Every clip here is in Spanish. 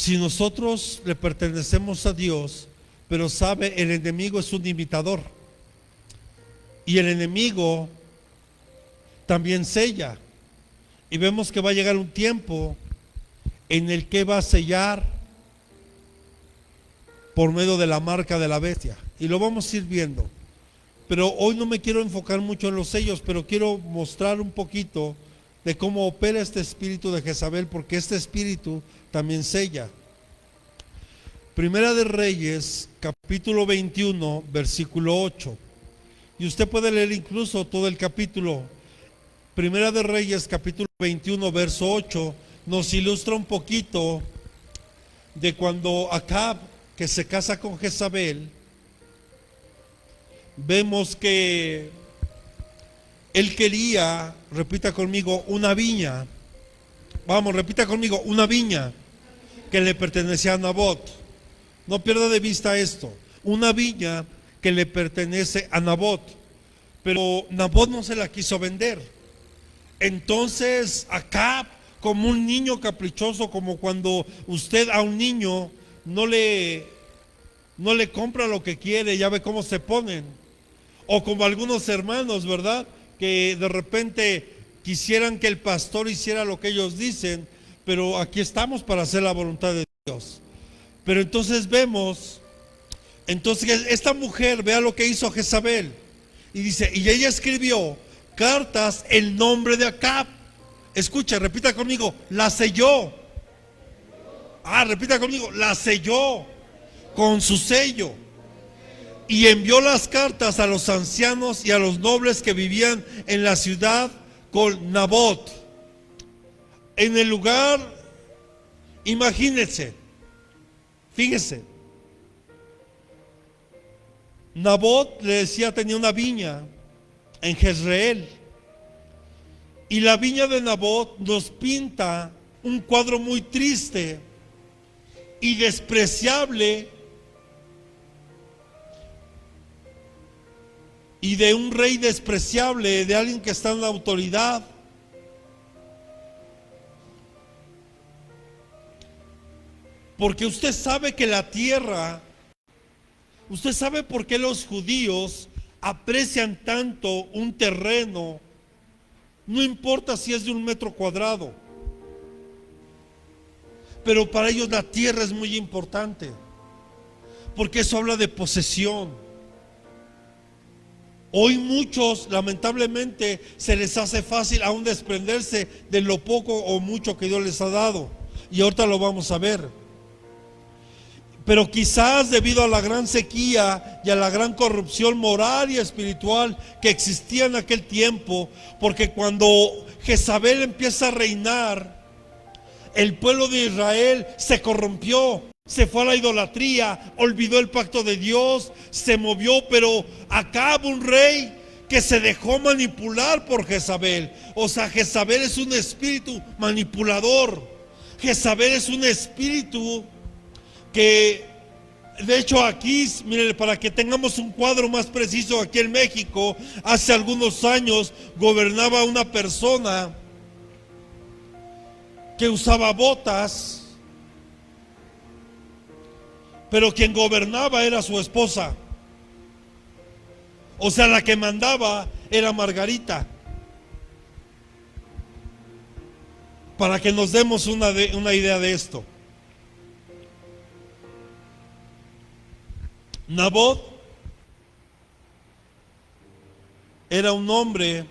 Si nosotros le pertenecemos a Dios, pero sabe, el enemigo es un imitador. Y el enemigo también sella. Y vemos que va a llegar un tiempo en el que va a sellar por medio de la marca de la bestia. Y lo vamos a ir viendo. Pero hoy no me quiero enfocar mucho en los sellos, pero quiero mostrar un poquito de cómo opera este espíritu de Jezabel, porque este espíritu también sella. Primera de Reyes, capítulo 21, versículo 8. Y usted puede leer incluso todo el capítulo. Primera de Reyes, capítulo 21, verso 8, nos ilustra un poquito de cuando Acab, que se casa con Jezabel, vemos que él quería, repita conmigo, una viña. Vamos, repita conmigo, una viña que le pertenecía a Nabot. No pierda de vista esto, una viña que le pertenece a Nabot, pero Nabot no se la quiso vender. Entonces Acab, como un niño caprichoso, como cuando usted a un niño no le compra lo que quiere, ya ve cómo se ponen. O como algunos hermanos, ¿verdad? Que de repente quisieran que el pastor hiciera lo que ellos dicen, pero aquí estamos para hacer la voluntad de Dios. Pero entonces vemos, entonces esta mujer, vea lo que hizo Jezabel. Y dice, y ella escribió cartas en nombre de Acab. Escucha, repita conmigo, la selló. Repita conmigo, la selló con su sello. Y envió las cartas a los ancianos y a los nobles que vivían en la ciudad con Nabot. En el lugar, imagínense, fíjese, Nabot, le decía, tenía una viña en Jezreel. Y la viña de Nabot nos pinta un cuadro muy triste y despreciable, y de un rey despreciable, de alguien que está en la autoridad. Porque usted sabe que la tierra, usted sabe por qué los judíos aprecian tanto un terreno, no importa si es de 1 metro cuadrado, pero para ellos la tierra es muy importante, porque eso habla de posesión. Hoy muchos, lamentablemente, se les hace fácil aún desprenderse de lo poco o mucho que Dios les ha dado. Y ahorita lo vamos a ver. Pero quizás debido a la gran sequía y a la gran corrupción moral y espiritual que existía en aquel tiempo, porque cuando Jezabel empieza a reinar, el pueblo de Israel se corrompió. Se fue a la idolatría, olvidó el pacto de Dios, se movió, pero Acab, un rey que se dejó manipular por Jezabel. O sea, Jezabel es un espíritu manipulador. Jezabel es un espíritu que, de hecho, aquí, miren, para que tengamos un cuadro más preciso, aquí en México, hace algunos años gobernaba una persona que usaba botas, pero quien gobernaba era su esposa. O sea, la que mandaba era Margarita. Para que nos demos una idea de esto. Nabot era un hombre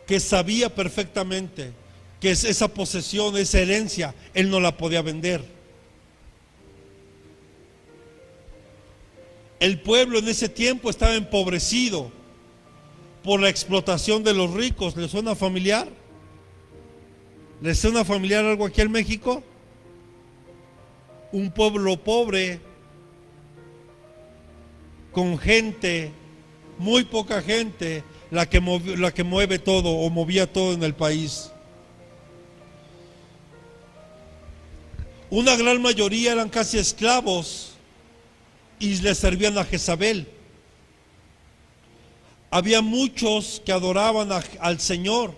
que sabía perfectamente que esa posesión, esa herencia, él no la podía vender. El pueblo en ese tiempo estaba empobrecido por la explotación de los ricos. ¿Les suena familiar? ¿Les suena familiar algo aquí en México? Un pueblo pobre, con gente, muy poca gente, la que mueve todo o movía todo en el país. Una gran mayoría eran casi esclavos y le servían a Jezabel. Había muchos que adoraban al Señor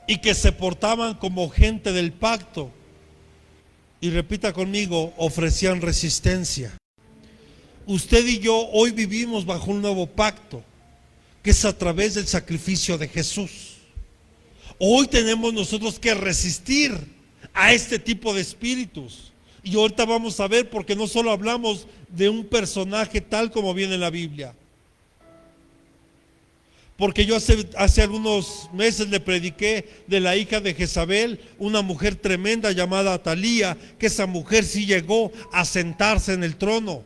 y que se portaban como gente del pacto, y repita conmigo, ofrecían resistencia. Usted y yo hoy vivimos bajo un nuevo pacto, que es a través del sacrificio de Jesús. Hoy tenemos nosotros que resistir a este tipo de espíritus. Y ahorita vamos a ver, porque no solo hablamos de un personaje tal como viene en la Biblia. Porque yo hace algunos meses le prediqué de la hija de Jezabel, una mujer tremenda llamada Atalía, que esa mujer sí llegó a sentarse en el trono.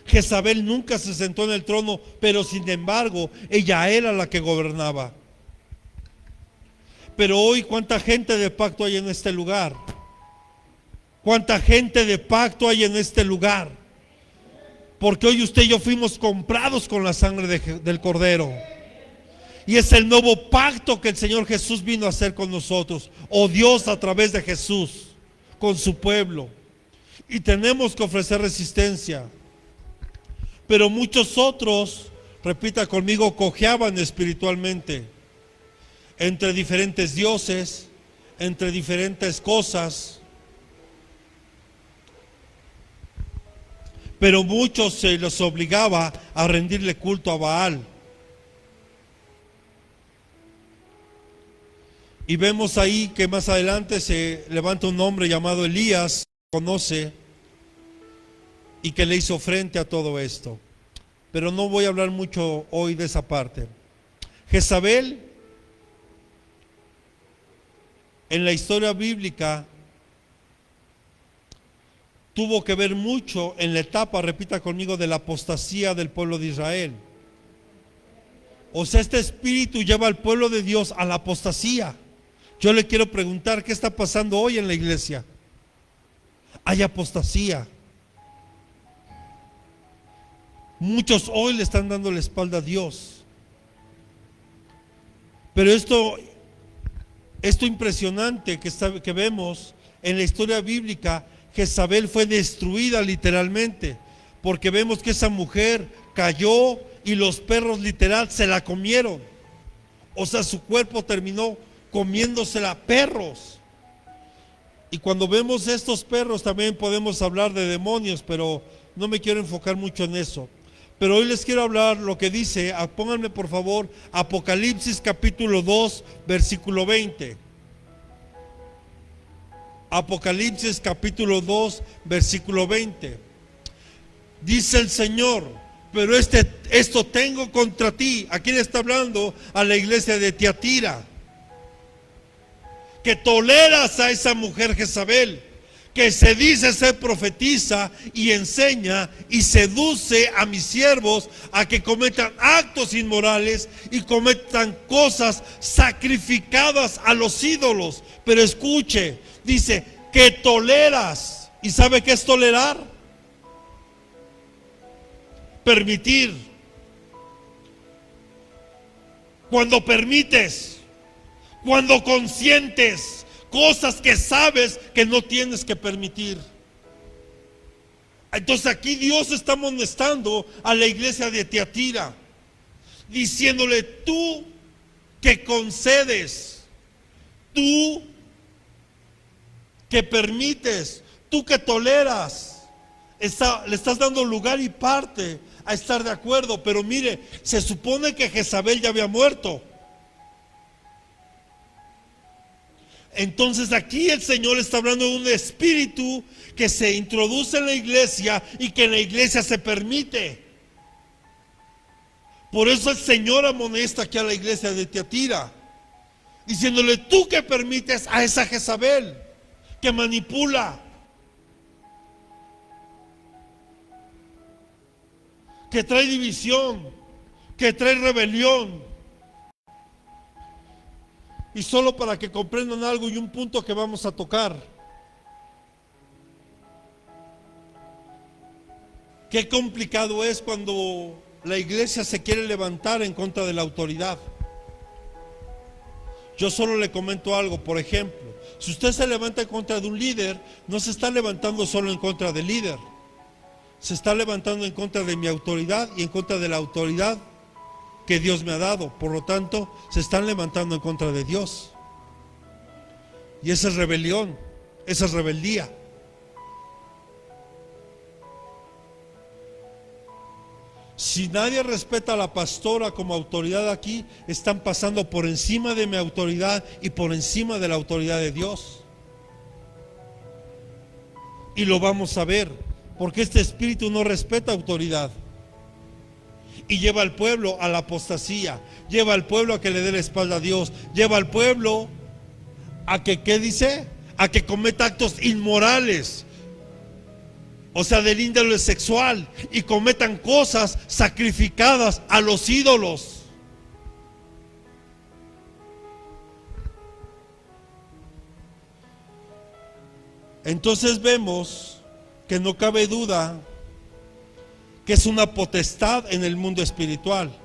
Jezabel nunca se sentó en el trono, pero sin embargo, ella era la que gobernaba. Pero hoy, ¿cuánta gente de pacto hay en este lugar? ¿Cuánta gente de pacto hay en este lugar? Porque hoy usted y yo fuimos comprados con la sangre del Cordero. Y es el nuevo pacto que el Señor Jesús vino a hacer con nosotros. O Dios a través de Jesús, con su pueblo. Y tenemos que ofrecer resistencia. Pero muchos otros, repita conmigo, cojeaban espiritualmente. Entre diferentes dioses, entre diferentes cosas. Pero muchos se los obligaba a rendirle culto a Baal. Y vemos ahí que más adelante se levanta un hombre llamado Elías, conoce, y que le hizo frente a todo esto. Pero no voy a hablar mucho hoy de esa parte. Jezabel, en la historia bíblica, tuvo que ver mucho en la etapa, repita conmigo, de la apostasía del pueblo de Israel. O sea, este espíritu lleva al pueblo de Dios a la apostasía. Yo le quiero preguntar, ¿qué está pasando hoy en la iglesia? Hay apostasía. Muchos hoy le están dando la espalda a Dios. Pero esto impresionante que vemos en la historia bíblica, Jezabel fue destruida literalmente, porque vemos que esa mujer cayó y los perros literal se la comieron. O sea, su cuerpo terminó comiéndosela perros. Y cuando vemos estos perros también podemos hablar de demonios, pero no me quiero enfocar mucho en eso. Pero hoy les quiero hablar lo que dice, pónganme por favor, Apocalipsis capítulo 2, versículo 20. Apocalipsis capítulo 2, versículo 20. Dice el Señor, pero esto tengo contra ti. ¿A quién está hablando? A la iglesia de Tiatira. Que toleras a esa mujer Jezabel, que se dice ser profetiza y enseña y seduce a mis siervos a que cometan actos inmorales y cometan cosas sacrificadas a los ídolos. Pero escuche, dice que toleras. ¿Y sabe qué es tolerar? Permitir. Cuando permites, cuando consientes cosas que sabes que no tienes que permitir. Entonces aquí Dios está amonestando a la iglesia de Tiatira, diciéndole: tú que concedes, tú que permites, tú que toleras, le estás dando lugar y parte a estar de acuerdo. Pero mire, se supone que Jezabel ya había muerto. Entonces aquí el Señor está hablando de un espíritu que se introduce en la iglesia y que en la iglesia se permite. Por eso el Señor amonesta aquí a la iglesia de Tiatira, diciéndole: tú que permites a esa Jezabel que manipula, que trae división, que trae rebelión. Y solo para que comprendan algo y un punto que vamos a tocar. Qué complicado es cuando la iglesia se quiere levantar en contra de la autoridad. Yo solo le comento algo, por ejemplo, si usted se levanta en contra de un líder, no se está levantando solo en contra del líder, se está levantando en contra de mi autoridad y en contra de la autoridad que Dios me ha dado. Por lo tanto, se están levantando en contra de Dios. Y esa es rebelión, esa es rebeldía. Si nadie respeta a la pastora como autoridad aquí, están pasando por encima de mi autoridad y por encima de la autoridad de Dios. Y lo vamos a ver, porque este espíritu no respeta autoridad. Y lleva al pueblo a la apostasía, lleva al pueblo a que le dé la espalda a Dios, lleva al pueblo a que, ¿qué dice? A que cometa actos inmorales, o sea, del índole sexual, y cometan cosas sacrificadas a los ídolos. Entonces vemos que no cabe duda que es una potestad en el mundo espiritual.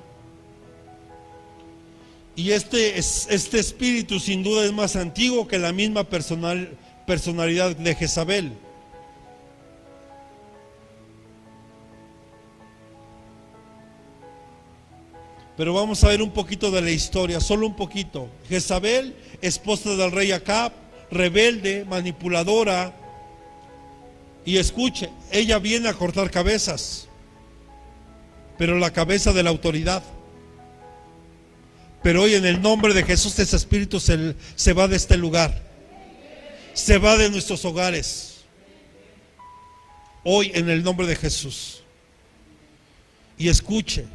Y este espíritu sin duda es más antiguo que la misma personalidad de Jezabel. Pero vamos a ver un poquito de la historia, solo un poquito. Jezabel, esposa del rey Acab, rebelde, manipuladora. Y escuche, ella viene a cortar cabezas, pero la cabeza de la autoridad. Pero hoy en el nombre de Jesús ese espíritu se va de este lugar, se va de nuestros hogares. Hoy en el nombre de Jesús. Y escuche,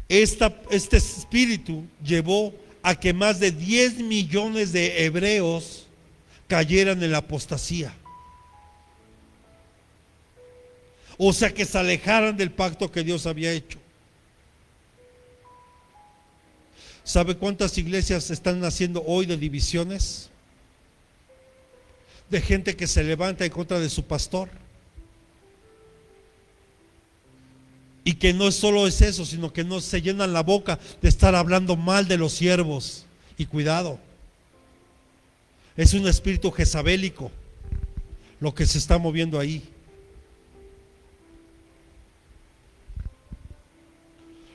este espíritu llevó a que más de 10 millones de hebreos cayeran en la apostasía. O sea, que se alejaran del pacto que Dios había hecho. ¿Sabe cuántas iglesias están naciendo hoy de divisiones? De gente que se levanta en contra de su pastor. Y que no solo es eso, sino que no se llenan la boca de estar hablando mal de los siervos. Y cuidado, es un espíritu jezabélico lo que se está moviendo ahí.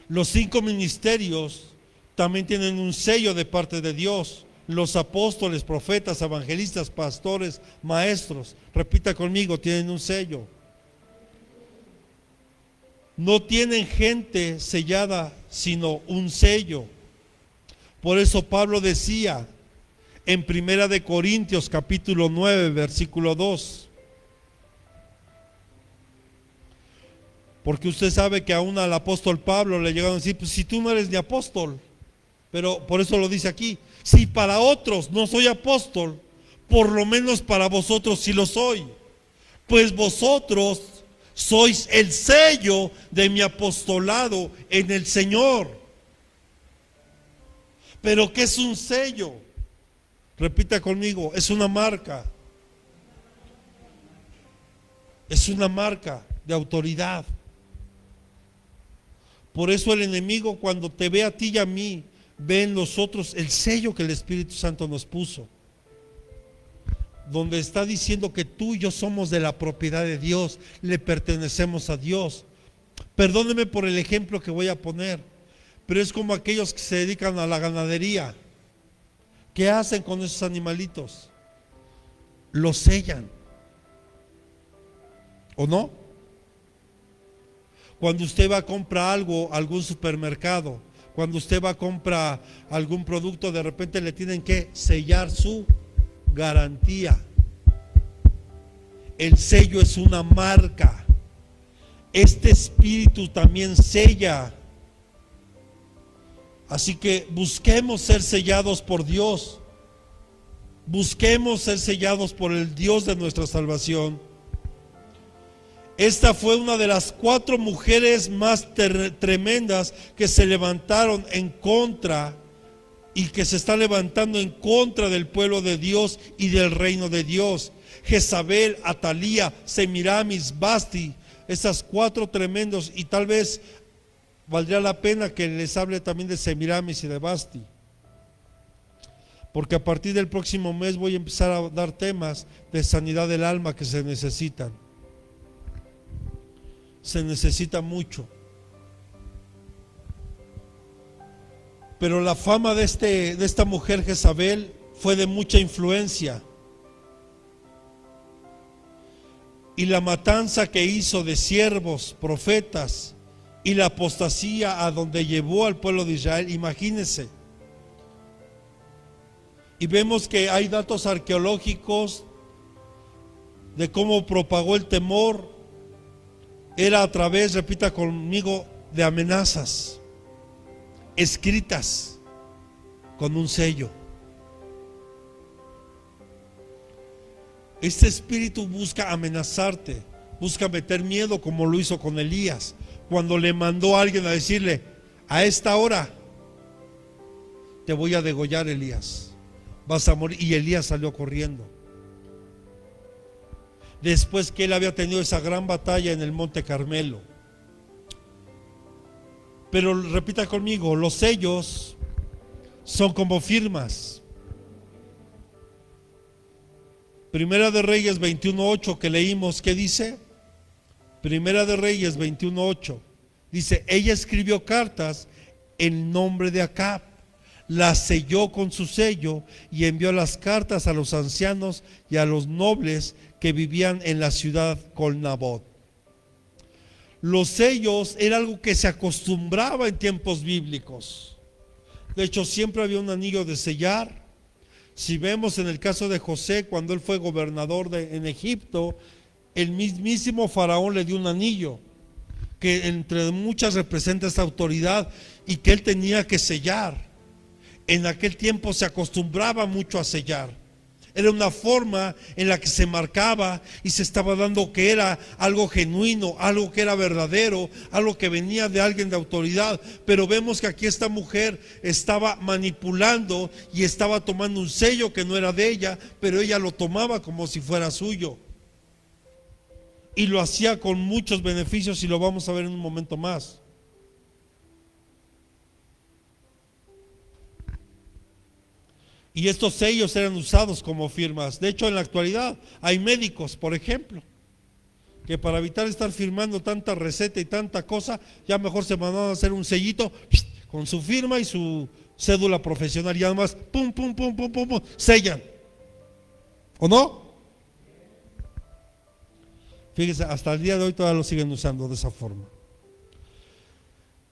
Los 5 ministerios también tienen un sello de parte de Dios. Los apóstoles, profetas, evangelistas, pastores, maestros, repita conmigo, tienen un sello. No tienen gente sellada, sino un sello. Por eso Pablo decía en 1 Corintios capítulo 9, versículo 2. Porque usted sabe que aún al apóstol Pablo le llegaron a decir, pues si tú no eres ni apóstol, pero por eso lo dice aquí, si para otros no soy apóstol, por lo menos para vosotros sí lo soy, pues vosotros sois el sello de mi apostolado en el Señor. Pero ¿qué es un sello? Repita conmigo, es una marca. Es una marca de autoridad. Por eso el enemigo, cuando te ve a ti y a mí, ve en nosotros el sello que el Espíritu Santo nos puso, donde está diciendo que tú y yo somos de la propiedad de Dios, le pertenecemos a Dios. Perdóneme por el ejemplo que voy a poner, pero es como aquellos que se dedican a la ganadería. ¿Qué hacen con esos animalitos? Los sellan, ¿o no? Cuando usted va a comprar algo, algún supermercado, cuando usted va a comprar algún producto, de repente le tienen que sellar su garantía. El sello es una marca. Este espíritu también sella. Así que busquemos ser sellados por Dios. Busquemos ser sellados por el Dios de nuestra salvación. Esta fue una de las 4 mujeres más tremendas que se levantaron en contra y que se está levantando en contra del pueblo de Dios y del reino de Dios. Jezabel, Atalía, Semiramis, Basti, esas 4 tremendos, y tal vez valdría la pena que les hable también de Semiramis y de Basti, porque a partir del próximo mes voy a empezar a dar temas de sanidad del alma que se necesitan. Se necesita mucho. Pero la fama de esta mujer Jezabel fue de mucha influencia. Y la matanza que hizo de siervos, profetas, y la apostasía a donde llevó al pueblo de Israel, imagínense. Y vemos que hay datos arqueológicos de cómo propagó el temor. Era a través, repita conmigo, de amenazas escritas con un sello. Este espíritu busca amenazarte, busca meter miedo, como lo hizo con Elías, cuando le mandó a alguien a decirle: a esta hora te voy a degollar, Elías, vas a morir. Y Elías salió corriendo. Después que él había tenido esa gran batalla en el Monte Carmelo. Pero repita conmigo, los sellos son como firmas. Primera de Reyes 21:8 que leímos, ¿qué dice? Primera de Reyes 21:8 dice: ella escribió cartas en nombre de Acab, las selló con su sello y envió las cartas a los ancianos y a los nobles que vivían en la ciudad con Nabot. Los sellos era algo que se acostumbraba en tiempos bíblicos. De hecho, siempre había un anillo de sellar. Si vemos en el caso de José, cuando él fue gobernador en Egipto, el mismísimo faraón le dio un anillo que entre muchas representa esta autoridad y que él tenía que sellar. En aquel tiempo se acostumbraba mucho a sellar. Era una forma en la que se marcaba y se estaba dando que era algo genuino, algo que era verdadero, algo que venía de alguien de autoridad. Pero vemos que aquí esta mujer estaba manipulando y estaba tomando un sello que no era de ella, pero ella lo tomaba como si fuera suyo. Y lo hacía con muchos beneficios, y lo vamos a ver en un momento más. Y estos sellos eran usados como firmas. De hecho, en la actualidad hay médicos, por ejemplo, que para evitar estar firmando tanta receta y tanta cosa, ya mejor se mandan a hacer un sellito con su firma y su cédula profesional, y además pum, pum, pum, pum, pum, pum, sellan. ¿O no? Fíjense, hasta el día de hoy todavía lo siguen usando de esa forma.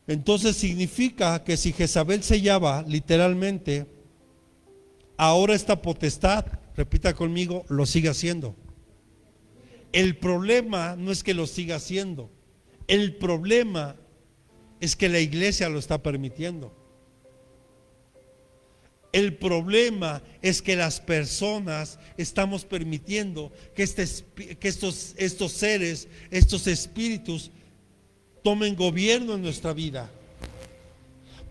Entonces significa que si Jezabel sellaba literalmente, ahora esta potestad, repita conmigo, lo sigue haciendo. El problema no es que lo siga haciendo, el problema es que la iglesia lo está permitiendo. El problema es que las personas estamos permitiendo que estos seres, estos espíritus tomen gobierno en nuestra vida.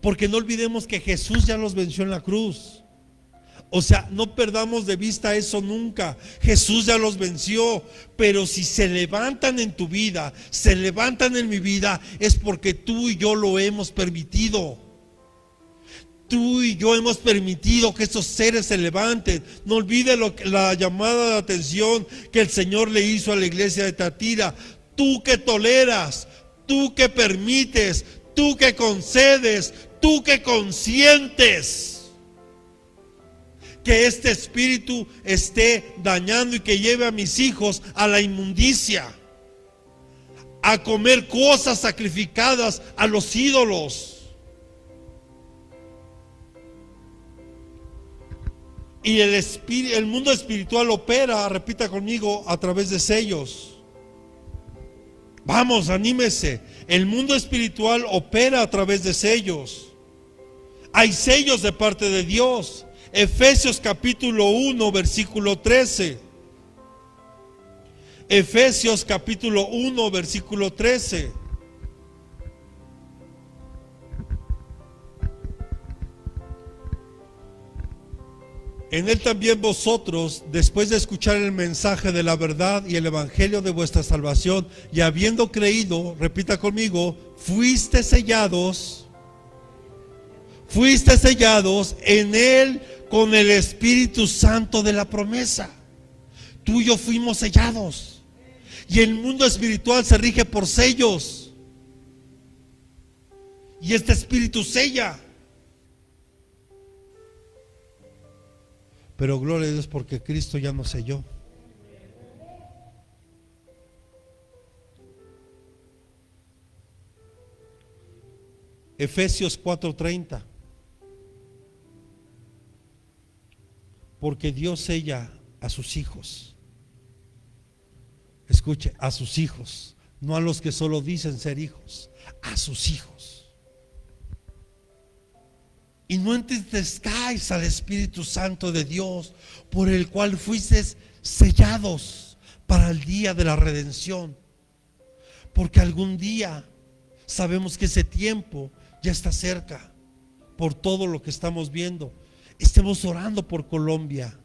Porque no olvidemos que Jesús ya los venció en la cruz. O sea, no perdamos de vista eso nunca. Jesús ya los venció. Pero si se levantan en tu vida, se levantan en mi vida, es porque tú y yo lo hemos permitido. Tú y yo hemos permitido que estos seres se levanten. No olvide la llamada de atención que el Señor le hizo a la iglesia de Tiatira. Tú que toleras, tú que permites, tú que concedes, tú que consientes que este espíritu esté dañando y que lleve a mis hijos a la inmundicia, a comer cosas sacrificadas a los ídolos. Y el mundo espiritual opera, repita conmigo, a través de sellos. Vamos, anímese. El mundo espiritual opera a través de sellos. Hay sellos de parte de Dios. Efesios capítulo 1, versículo 13. Efesios capítulo 1, versículo 13. En él también vosotros, después de escuchar el mensaje de la verdad y el evangelio de vuestra salvación, y habiendo creído, repita conmigo, fuiste sellados en él con el Espíritu Santo de la promesa. Tú y yo fuimos sellados. Y el mundo espiritual se rige por sellos. Y este Espíritu sella. Pero gloria a Dios porque Cristo ya nos selló. Efesios 4:30. Porque Dios sella a sus hijos. Escuche, a sus hijos, no a los que solo dicen ser hijos, a sus hijos. Y no entristezcáis al Espíritu Santo de Dios, por el cual fuisteis sellados para el día de la redención. Porque algún día sabemos que ese tiempo ya está cerca, por todo lo que estamos viendo. Estemos orando por Colombia.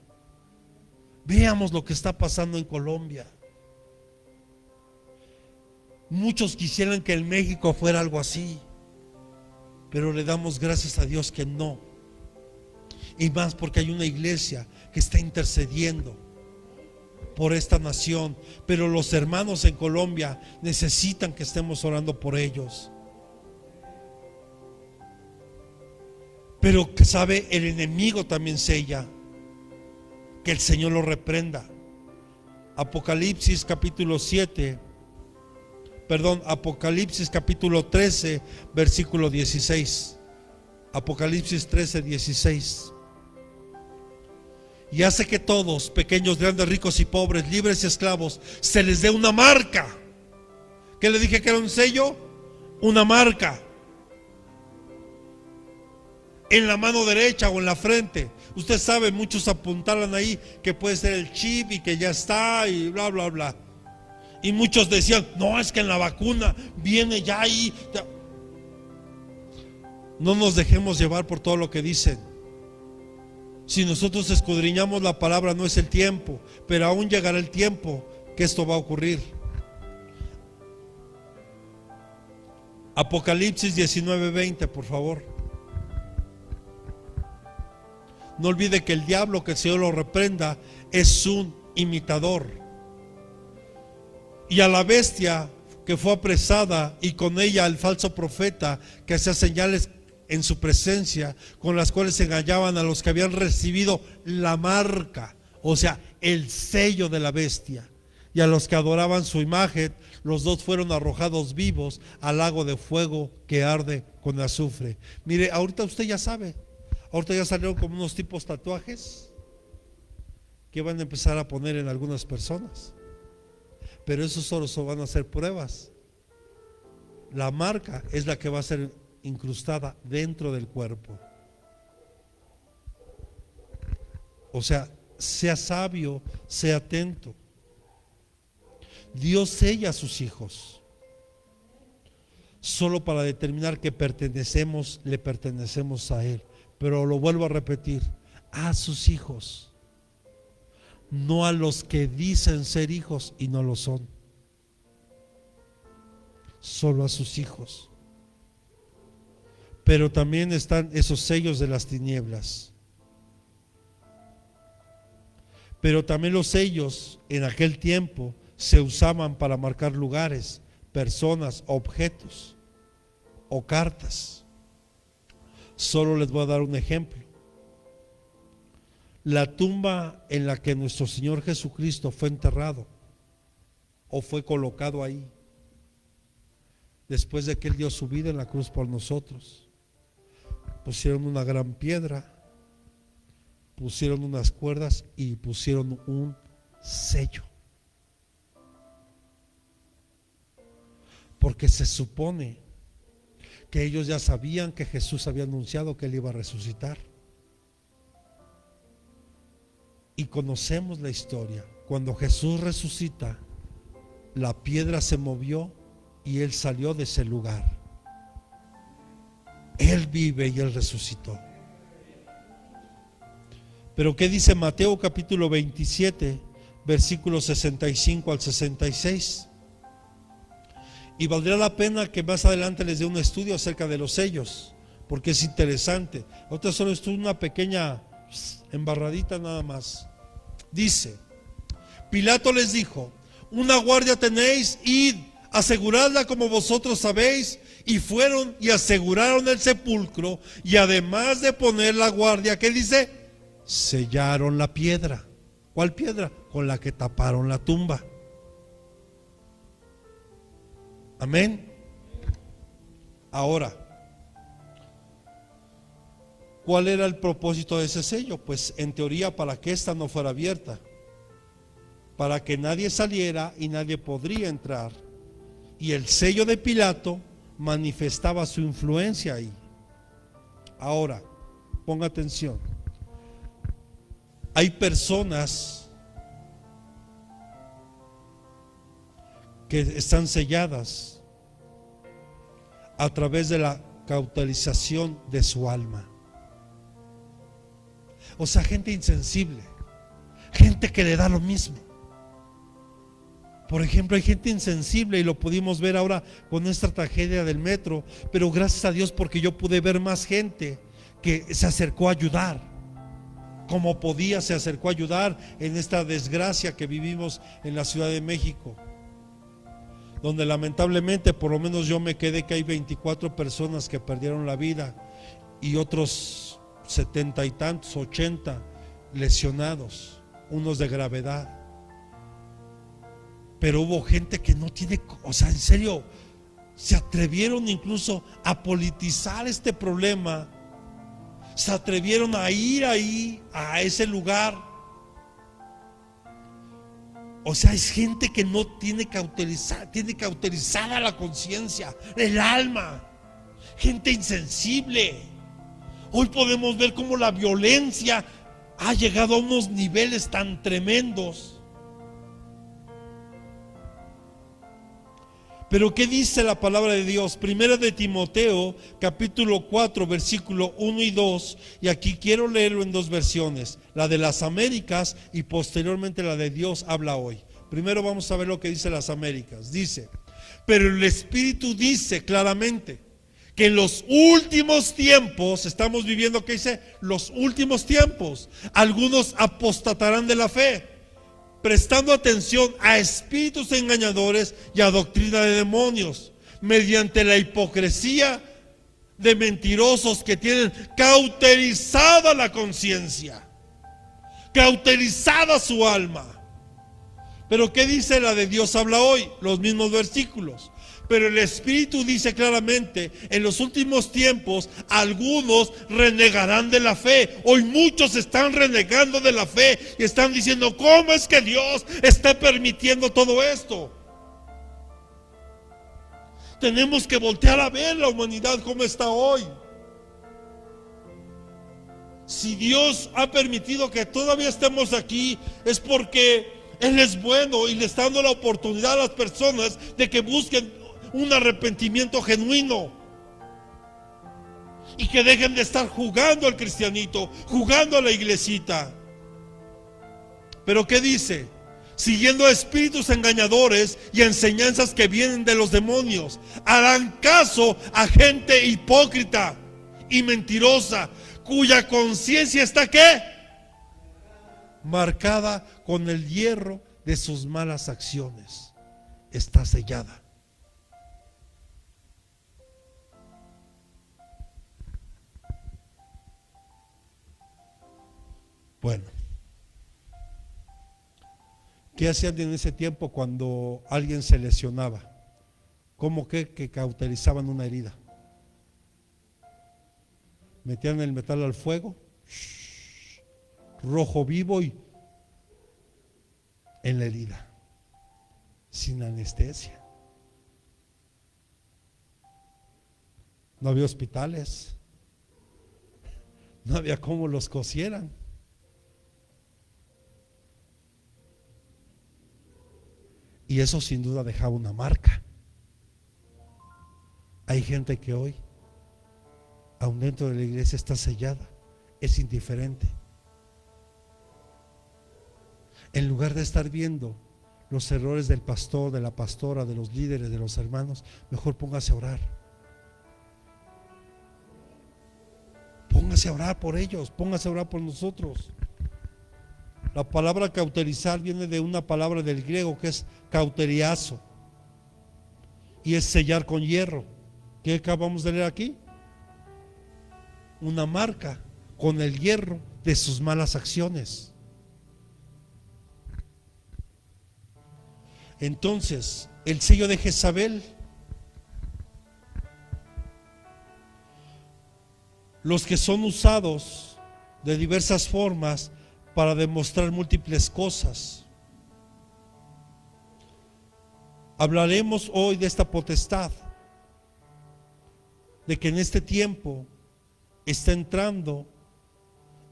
Veamos lo que está pasando en Colombia. Muchos quisieran que en México fuera algo así, pero le damos gracias a Dios que no. Y más porque hay una iglesia que está intercediendo por esta nación. Pero los hermanos en Colombia necesitan que estemos orando por ellos. Pero que sabe, el enemigo también sella. Que el Señor lo reprenda. Apocalipsis capítulo 13, versículo 16. Apocalipsis 13, 16. Y hace que todos, pequeños, grandes, ricos y pobres, libres y esclavos, se les dé una marca. ¿Qué le dije que era un sello? Una marca. En la mano derecha o en la frente. Usted sabe, muchos apuntaron ahí que puede ser el chip y que ya está y bla, bla, bla. Y muchos decían, no, es que en la vacuna viene ya ahí. No nos dejemos llevar por todo lo que dicen. Si nosotros escudriñamos la palabra, no es el tiempo, pero aún llegará el tiempo que esto va a ocurrir. Apocalipsis 19:20, por favor. No olvide que el diablo, que el Señor lo reprenda, es un imitador. Y a la bestia que fue apresada, y con ella al falso profeta que hacía señales en su presencia, con las cuales engañaban a los que habían recibido la marca, o sea, el sello de la bestia, y a los que adoraban su imagen. Los dos fueron arrojados vivos al lago de fuego que arde con azufre. Mire, ahorita usted ya sabe. Ahorita ya salieron como unos tipos tatuajes que van a empezar a poner en algunas personas. Pero esos solo van a ser pruebas. La marca es la que va a ser incrustada dentro del cuerpo. O sea, sea sabio, sea atento. Dios sella a sus hijos solo para determinar que le pertenecemos a Él. Pero lo vuelvo a repetir, a sus hijos, no a los que dicen ser hijos y no lo son. Solo a sus hijos. Pero también están esos sellos de las tinieblas. Pero también los sellos en aquel tiempo se usaban para marcar lugares, personas, objetos o cartas. Solo les voy a dar un ejemplo. La tumba en la que nuestro Señor Jesucristo fue enterrado o fue colocado ahí, después de que Él dio su vida en la cruz por nosotros, pusieron una gran piedra, pusieron unas cuerdas y pusieron un sello. Porque se supone que ellos ya sabían que Jesús había anunciado que Él iba a resucitar. Y conocemos la historia. Cuando Jesús resucita, la piedra se movió y Él salió de ese lugar. Él vive y Él resucitó. Pero ¿qué dice Mateo capítulo 27, versículos 65 al 66? Y valdrá la pena que más adelante les dé un estudio acerca de los sellos, porque es interesante. Ahorita solo es una pequeña embarradita nada más. Dice: Pilato les dijo: una guardia tenéis, id, aseguradla como vosotros sabéis. Y fueron y aseguraron el sepulcro, y además de poner la guardia, ¿qué dice? sellaron la piedra. ¿Cuál piedra? Con la que taparon la tumba. Amén. Ahora, ¿cuál era el propósito de ese sello? Pues en teoría para que ésta no fuera abierta, para que nadie saliera y nadie podría entrar. Y el sello de Pilato manifestaba su influencia ahí. Ahora, ponga atención. Hay personas que están selladas a través de la cauterización de su alma. O sea, gente insensible, gente que le da lo mismo. Por ejemplo, hay gente insensible y lo pudimos ver ahora con esta tragedia del metro, pero gracias a Dios porque yo pude ver más gente que se acercó a ayudar, como podía se acercó a ayudar en esta desgracia que vivimos en la Ciudad de México, donde lamentablemente por lo menos yo me quedé que hay 24 personas que perdieron la vida y otros 70 y tantos, 80 lesionados, unos de gravedad. Pero hubo gente que no tiene, o sea, en serio, se atrevieron incluso a politizar este problema, se atrevieron a ir ahí, a ese lugar. O sea, es gente que no tiene cauterizada la conciencia, el alma, gente insensible. Hoy podemos ver cómo la violencia ha llegado a unos niveles tan tremendos. Pero ¿qué dice la palabra de Dios? Primera de Timoteo, capítulo 4, versículo 1 y 2. Y aquí quiero leerlo en dos versiones, la de las Américas y posteriormente la de Dios habla hoy. Primero vamos a ver lo que dice las Américas. Dice: pero el Espíritu dice claramente que en los últimos tiempos, estamos viviendo, ¿qué dice? Los últimos tiempos, algunos apostatarán de la fe, prestando atención a espíritus engañadores y a doctrina de demonios, mediante la hipocresía de mentirosos que tienen cauterizada la conciencia, cauterizada su alma. Pero ¿qué dice la de Dios habla hoy? Los mismos versículos. Pero el Espíritu dice claramente: en los últimos tiempos algunos renegarán de la fe. Hoy muchos están renegando de la fe y están diciendo: ¿cómo es que Dios está permitiendo todo esto? Tenemos que voltear a ver la humanidad cómo está hoy. Si Dios ha permitido que todavía estemos aquí, es porque Él es bueno y le está dando la oportunidad a las personas de que busquen un arrepentimiento genuino y que dejen de estar jugando al cristianito, jugando a la iglesita. Pero ¿qué dice? Siguiendo a espíritus engañadores y enseñanzas que vienen de los demonios, harán caso a gente hipócrita y mentirosa, cuya conciencia está ¿qué? Marcada con el hierro de sus malas acciones. Está sellada. Bueno, ¿qué hacían en ese tiempo cuando alguien se lesionaba? ¿Cómo que cauterizaban una herida? Metían el metal al fuego, rojo vivo y en la herida, sin anestesia. No había hospitales, no había cómo los cosieran. Y eso sin duda dejaba una marca. Hay gente que hoy, aún dentro de la iglesia, está sellada, es indiferente. En lugar de estar viendo los errores del pastor, de la pastora, de los líderes, de los hermanos, mejor póngase a orar. Póngase a orar por ellos, póngase a orar por nosotros. La palabra cauterizar viene de una palabra del griego que es cauteriazo y es sellar con hierro. ¿Qué acabamos de leer aquí? Una marca, con el hierro de sus malas acciones. Entonces, el sello de Jezabel, los que son usados de diversas formas para demostrar múltiples cosas. Hablaremos hoy de esta potestad, de que en este tiempo está entrando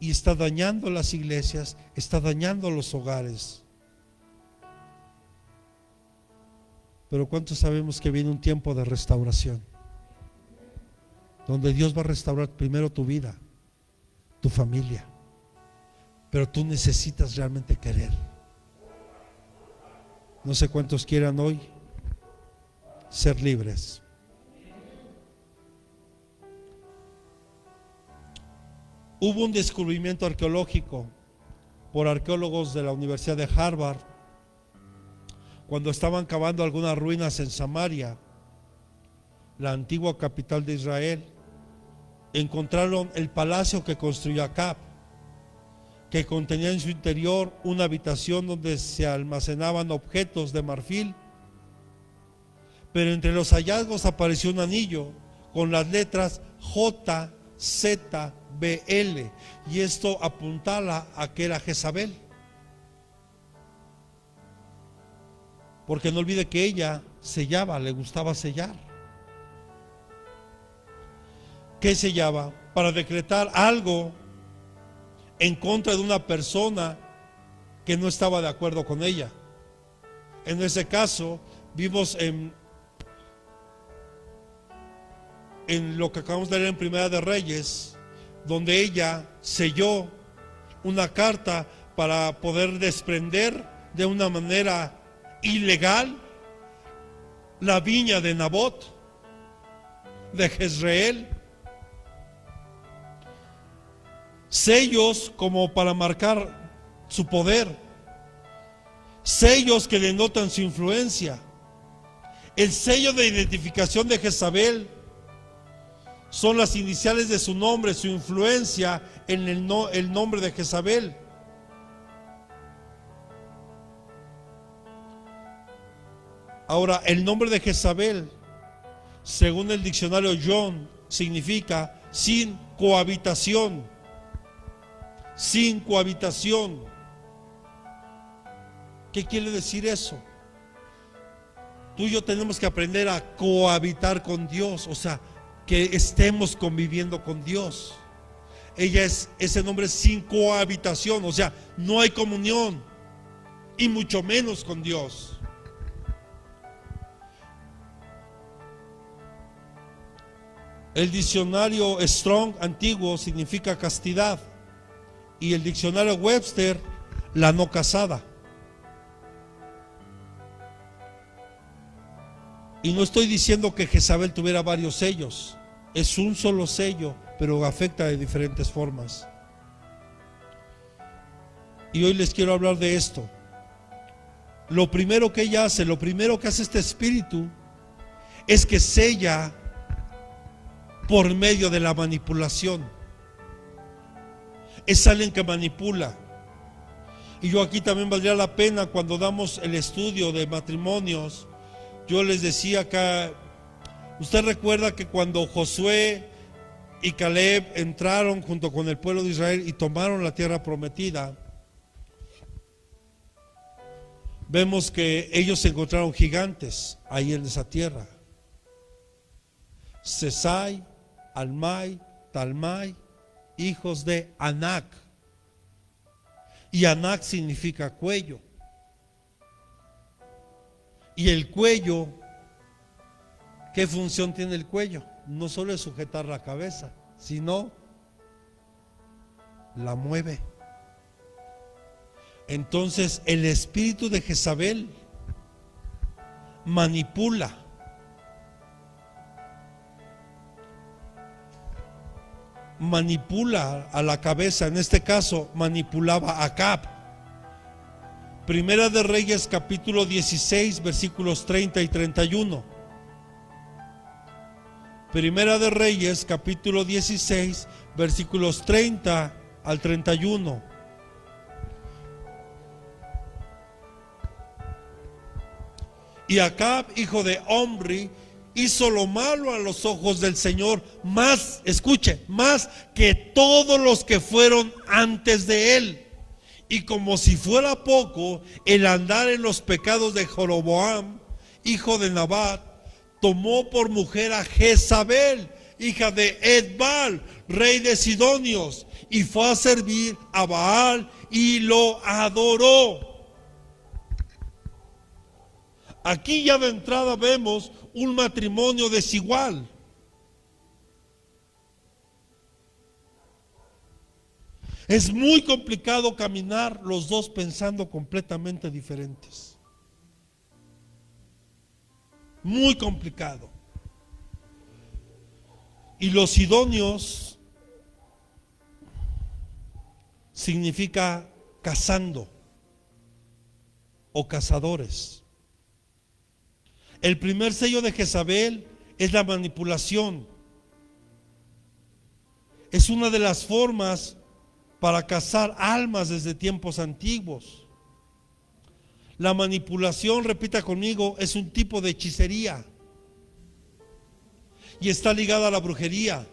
y está dañando las iglesias, está dañando los hogares. Pero ¿cuántos sabemos que viene un tiempo de restauración? Donde Dios va a restaurar primero tu vida, tu familia. Pero tú necesitas realmente querer. No sé cuántos quieran hoy ser libres. Hubo un descubrimiento arqueológico por arqueólogos de la Universidad de Harvard cuando estaban cavando algunas ruinas en Samaria, la antigua capital de Israel. Encontraron el palacio que construyó Acab, que contenía en su interior una habitación donde se almacenaban objetos de marfil. Pero entre los hallazgos apareció un anillo con las letras JZBL, y esto apuntaba a que era Jezabel. Porque no olvide que ella sellaba, le gustaba sellar. ¿Qué sellaba? Para decretar algo en contra de una persona que no estaba de acuerdo con ella. En ese caso, vimos en lo que acabamos de leer en Primera de Reyes, donde ella selló una carta para poder desprender de una manera ilegal la viña de Nabot, de Jezreel. Sellos como para marcar su poder, sellos que denotan su influencia. El sello de identificación de Jezabel son las iniciales de su nombre, su influencia en el nombre de Jezabel. Ahora, el nombre de Jezabel, según el diccionario John, significa sin cohabitación. Sin cohabitación. ¿Qué quiere decir eso? Tú y yo tenemos que aprender a cohabitar con Dios, o sea, que estemos conviviendo con Dios. Ella es ese nombre sin cohabitación, o sea, no hay comunión, y mucho menos con Dios. El diccionario Strong antiguo significa castidad, y el diccionario Webster, la no casada. Y no estoy diciendo que Jezabel tuviera varios sellos, es un solo sello, pero afecta de diferentes formas. Y hoy les quiero hablar de esto. Lo primero que ella hace, lo primero que hace este espíritu, es que sella por medio de la manipulación. Es alguien que manipula. Y yo aquí también valdría la pena, cuando damos el estudio de matrimonios, yo les decía acá, usted recuerda que cuando Josué y Caleb entraron junto con el pueblo de Israel y tomaron la tierra prometida, vemos que ellos encontraron gigantes ahí en esa tierra. Sesai, Almai, Talmai, hijos de Anac. Y Anac significa cuello. Y el cuello, ¿qué función tiene el cuello? No solo es sujetar la cabeza, sino la mueve. Entonces el espíritu de Jezabel manipula. Manipula a la cabeza. En este caso manipulaba a Acab. Primera de Reyes capítulo 16 versículos 30 y 31. Primera de Reyes, capítulo 16, versículos 30 al 31. Y Acab, hijo de Omri, hizo lo malo a los ojos del Señor, más, escuche, más que todos los que fueron antes de él. Y como si fuera poco, el andar en los pecados de Jeroboam, hijo de Nabat, tomó por mujer a Jezabel, hija de Edbaal, rey de Sidonios, y fue a servir a Baal y lo adoró. Aquí ya de entrada vemos un matrimonio desigual. Es muy complicado caminar los dos pensando completamente diferentes. Muy complicado. Y los sidonios significa cazando o cazadores. El primer sello de Jezabel es la manipulación. Es una de las formas para cazar almas desde tiempos antiguos. La manipulación, repita conmigo, es un tipo de hechicería y está ligada a la brujería.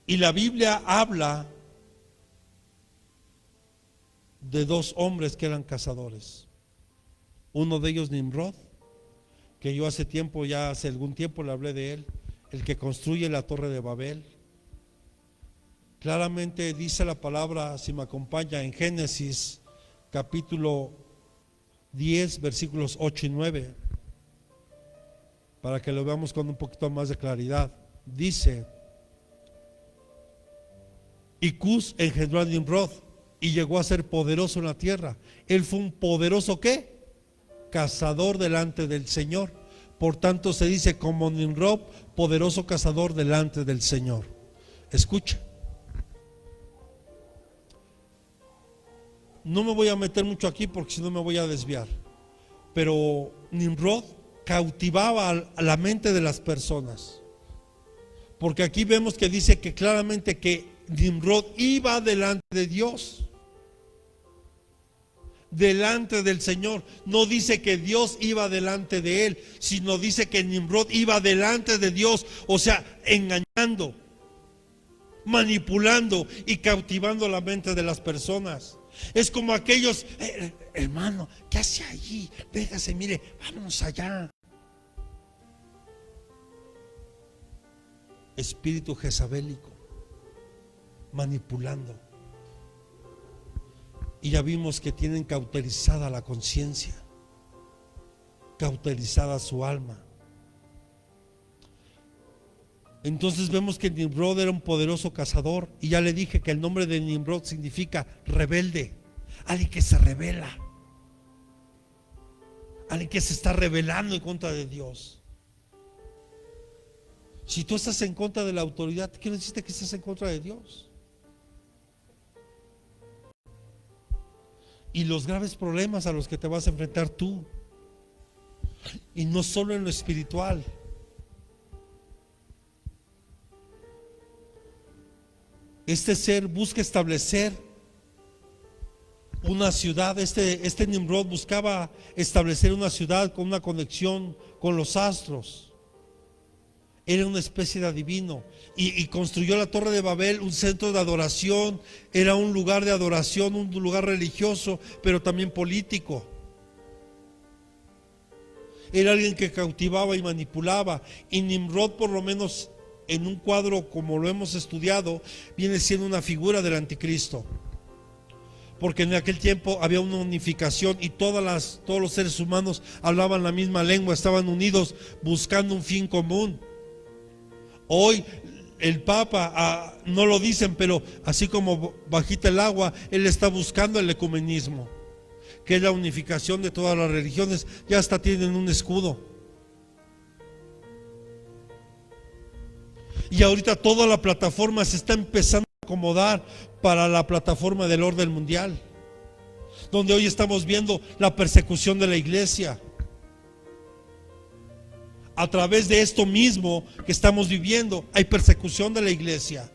Y la Biblia habla de dos hombres que eran cazadores. Uno de ellos, Nimrod, que yo hace algún tiempo le hablé de él, el que construye la torre de Babel. Claramente dice la palabra, si me acompaña, en Génesis capítulo 10, versículos 8 y 9, para que lo veamos con un poquito más de claridad. Dice: y Cus engendró a Nimrod y llegó a ser poderoso en la tierra. Él fue un poderoso ¿qué? Cazador delante del Señor. Por tanto se dice como Nimrod, poderoso cazador delante del Señor. Escucha. No me voy a meter mucho aquí porque si no me voy a desviar. Pero Nimrod cautivaba a la mente de las personas. Porque aquí vemos que dice que claramente que Nimrod iba delante de Dios, delante del Señor. No dice que Dios iba delante de él, sino dice que Nimrod iba delante de Dios, o sea, engañando, manipulando y cautivando la mente de las personas. Es como aquellos, hermano, ¿qué hace allí? Véngase, mire, vámonos allá. Espíritu jezabélico, manipulando. Y ya vimos que tienen cauterizada la conciencia, cauterizada su alma. Entonces vemos que Nimrod era un poderoso cazador. Y ya le dije que el nombre de Nimrod significa rebelde, alguien que se rebela, alguien que se está rebelando en contra de Dios. Si tú estás en contra de la autoridad, ¿qué necesitas que estés en contra de Dios? Y los graves problemas a los que te vas a enfrentar tú, y no solo en lo espiritual. Este ser busca establecer una ciudad. Este Nimrod buscaba establecer una ciudad con una conexión con los astros. Era una especie de adivino y construyó la torre de Babel, un centro de adoración. Era un lugar de adoración, un lugar religioso, pero también político. Era alguien que cautivaba y manipulaba. Y Nimrod, por lo menos en un cuadro como lo hemos estudiado, viene siendo una figura del anticristo, porque en aquel tiempo había una unificación y todos los seres humanos hablaban la misma lengua, estaban unidos buscando un fin común. Hoy el Papa, no lo dicen, pero así como bajita el agua, él está buscando el ecumenismo, que es la unificación de todas las religiones. Ya hasta tienen un escudo. Y ahorita toda la plataforma se está empezando a acomodar para la plataforma del orden mundial. donde hoy estamos viendo la persecución de la iglesia. A través de esto mismo que estamos viviendo, hay persecución de la iglesia.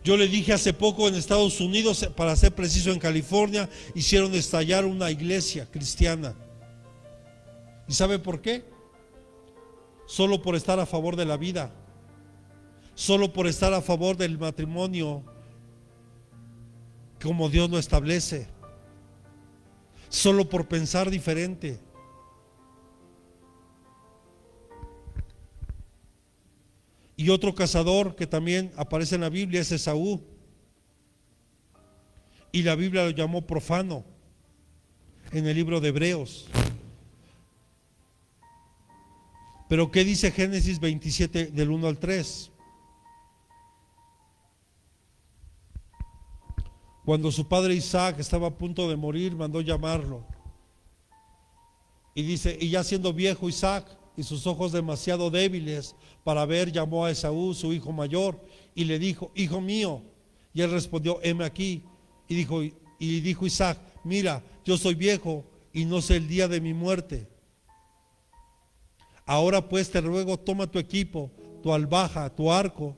Yo le dije hace poco en Estados Unidos, para ser preciso en California, hicieron estallar una iglesia cristiana. ¿Y sabe por qué? Solo por estar a favor de la vida, solo por estar a favor del matrimonio como Dios lo establece, solo por pensar diferente. Y otro cazador que también aparece en la Biblia es Esaú, y la Biblia lo llamó profano en el libro de Hebreos. Pero ¿qué dice Génesis 27 del 1 al 3? Cuando su padre Isaac estaba a punto de morir, mandó llamarlo. Y dice, y ya siendo viejo Isaac y sus ojos demasiado débiles para ver, llamó a Esaú, su hijo mayor, y le dijo, hijo mío. Y él respondió, heme aquí. Y dijo Isaac, mira, yo soy viejo y no sé el día de mi muerte. Ahora pues te ruego, toma tu equipo, tu albaja, tu arco,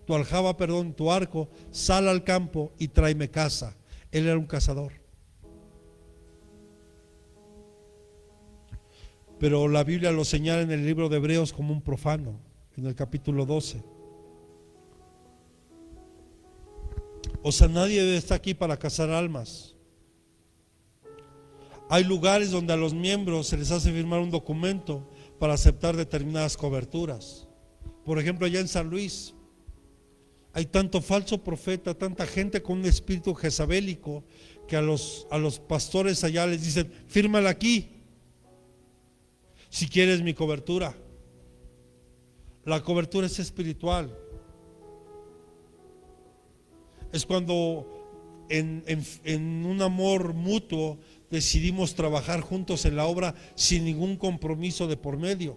tu aljaba, perdón, tu arco, sal al campo y tráeme caza. Él era un cazador. Pero la Biblia lo señala en el libro de Hebreos como un profano, en el capítulo 12. O sea, nadie está aquí para cazar almas. Hay lugares donde a los miembros se les hace firmar un documento para aceptar determinadas coberturas. Por ejemplo, allá en San Luis hay tanto falso profeta, tanta gente con un espíritu jezabélico, que a los pastores allá les dicen, fírmala aquí si quieres mi cobertura. La cobertura es espiritual. Es cuando en un amor mutuo decidimos trabajar juntos en la obra sin ningún compromiso de por medio.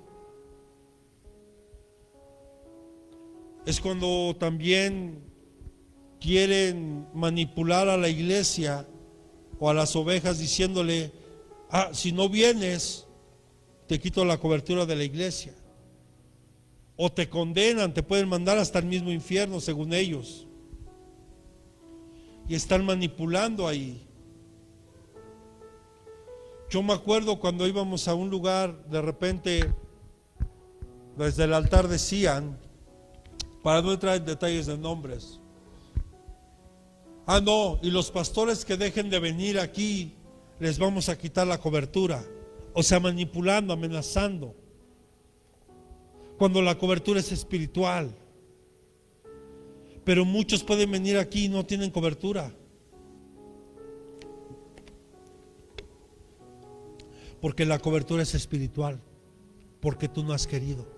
Es cuando también quieren manipular a la iglesia o a las ovejas diciéndole, si no vienes, te quito la cobertura de la iglesia. O te condenan, te pueden mandar hasta el mismo infierno según ellos. Y están manipulando ahí. Yo me acuerdo cuando íbamos a un lugar, de repente desde el altar decían, para no entrar en detalles de nombres, no, y los pastores que dejen de venir aquí, les vamos a quitar la cobertura. O sea, manipulando, amenazando, cuando la cobertura es espiritual. Pero muchos pueden venir aquí y no tienen cobertura, porque la cobertura es espiritual, porque tú no has querido,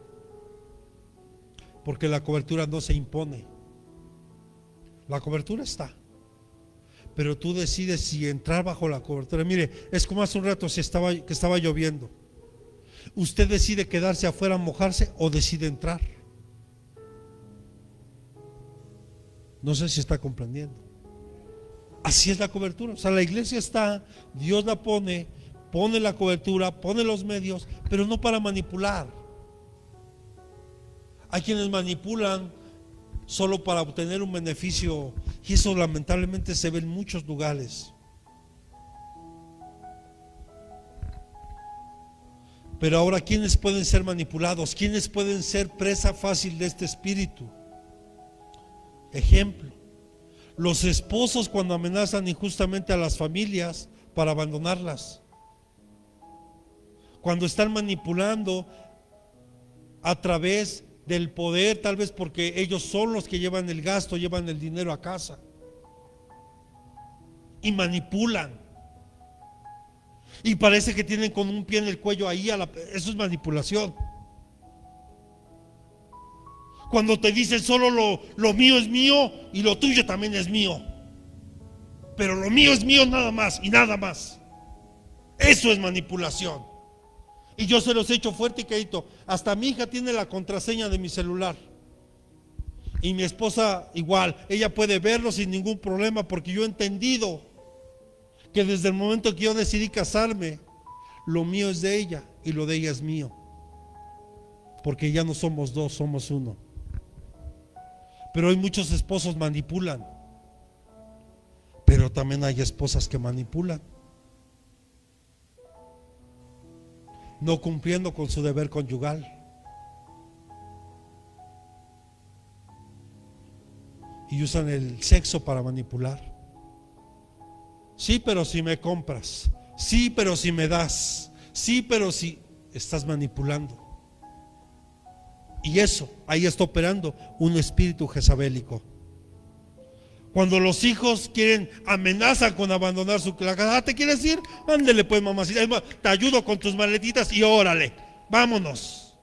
porque la cobertura no se impone. La cobertura está, pero tú decides si entrar bajo la cobertura. Mire, es como hace un rato que estaba lloviendo. Usted decide quedarse afuera, mojarse, o decide entrar. No sé si está comprendiendo. Así es la cobertura. O sea, la iglesia está, Dios la pone la cobertura, pone los medios, pero no para manipular. Hay quienes manipulan solo para obtener un beneficio, y eso lamentablemente se ve en muchos lugares. Pero ahora, ¿quiénes pueden ser manipulados? ¿Quiénes pueden ser presa fácil de este espíritu? Ejemplo, los esposos cuando amenazan injustamente a las familias para abandonarlas, cuando están manipulando a través del poder, tal vez porque ellos son los que llevan el gasto, llevan el dinero a casa y manipulan, y parece que tienen con un pie en el cuello ahí, eso es manipulación. Cuando te dicen solo lo mío es mío y lo tuyo también es mío, pero lo mío es mío nada más y nada más. Eso es manipulación. Y yo se los he hecho fuerte y clarito. Hasta mi hija tiene la contraseña de mi celular. Y mi esposa igual, ella puede verlo sin ningún problema, porque yo he entendido que desde el momento que yo decidí casarme, lo mío es de ella y lo de ella es mío, porque ya no somos dos, somos uno. Pero hay muchos esposos manipulan, pero también hay esposas que manipulan, no cumpliendo con su deber conyugal. Y usan el sexo para manipular. Sí, pero si me compras. Sí, pero si me das. Sí, pero si estás manipulando. Y eso, ahí está operando un espíritu jezabélico. Cuando los hijos quieren, amenazan con abandonar su casa. ¿Te quieres ir? Ándele pues, mamacita, te ayudo con tus maletitas y órale, vámonos.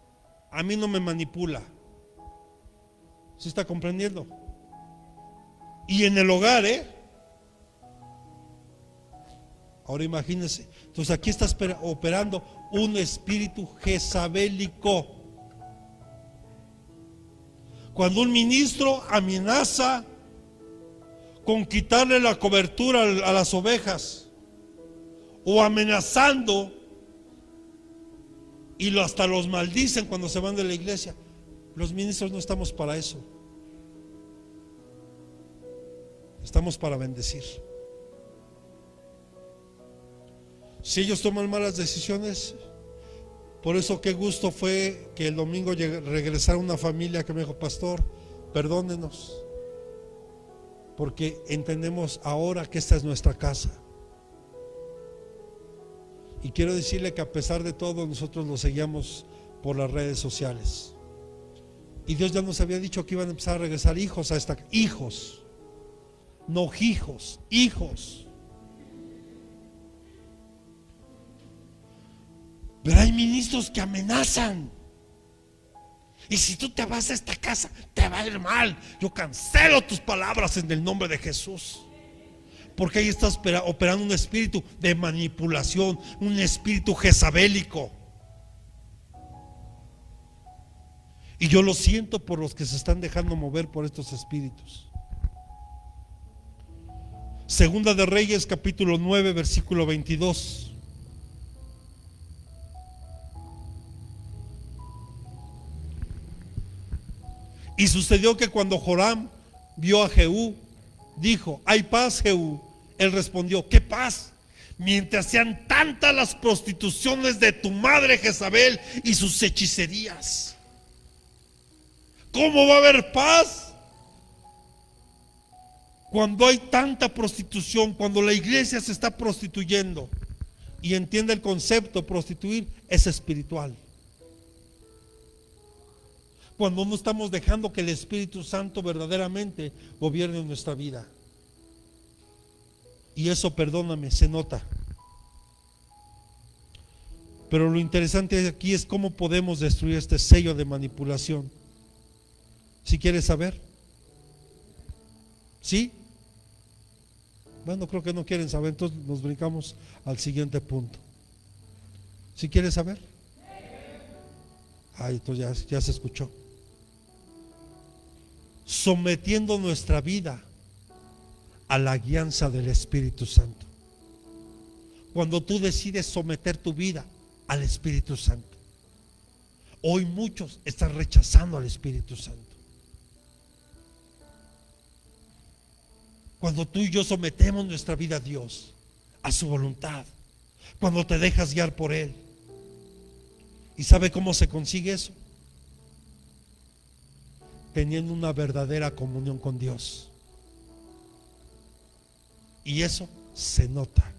A mí no me manipula. ¿Sí está comprendiendo? Y en el hogar, ahora imagínense. Entonces aquí está operando un espíritu jezabélico. Cuando un ministro amenaza con quitarle la cobertura a las ovejas, o amenazando, y hasta los maldicen cuando se van de la iglesia. Los ministros no estamos para eso. Estamos para bendecir. Si ellos toman malas decisiones, por eso qué gusto fue que el domingo regresara una familia que me dijo: pastor, perdónenos, porque entendemos ahora que esta es nuestra casa. Y quiero decirle que a pesar de todo, nosotros lo seguíamos por las redes sociales. Y Dios ya nos había dicho que iban a empezar a regresar hijos a esta casa. Hijos, no hijos, hijos. Pero hay ministros que amenazan. Y si tú te vas a esta casa, te va a ir mal. Yo cancelo tus palabras en el nombre de Jesús. Porque ahí estás operando un espíritu de manipulación, un espíritu jezabélico. Y yo lo siento por los que se están dejando mover por estos espíritus. Segunda de Reyes, capítulo 9, versículo 22. Y sucedió que cuando Joram vio a Jehú, dijo: ¿hay paz, Jehú? Él respondió: ¿qué paz? Mientras sean tantas las prostituciones de tu madre Jezabel y sus hechicerías. ¿Cómo va a haber paz? Cuando hay tanta prostitución, cuando la iglesia se está prostituyendo. Y entiende el concepto: prostituir es espiritual. Cuando no estamos dejando que el Espíritu Santo verdaderamente gobierne nuestra vida. Y eso, perdóname, se nota. Pero lo interesante aquí es cómo podemos destruir este sello de manipulación. ¿Sí quieres saber? ¿Sí? Bueno, creo que no quieren saber, entonces nos brincamos al siguiente punto. ¿Sí quieres saber? Entonces ya se escuchó. Sometiendo nuestra vida a la guianza del Espíritu Santo. Cuando tú decides someter tu vida al Espíritu Santo. Hoy muchos están rechazando al Espíritu Santo. Cuando tú y yo sometemos nuestra vida a Dios, a su voluntad, cuando te dejas guiar por Él. ¿Y sabe cómo se consigue eso? Teniendo una verdadera comunión con Dios. Y eso se nota.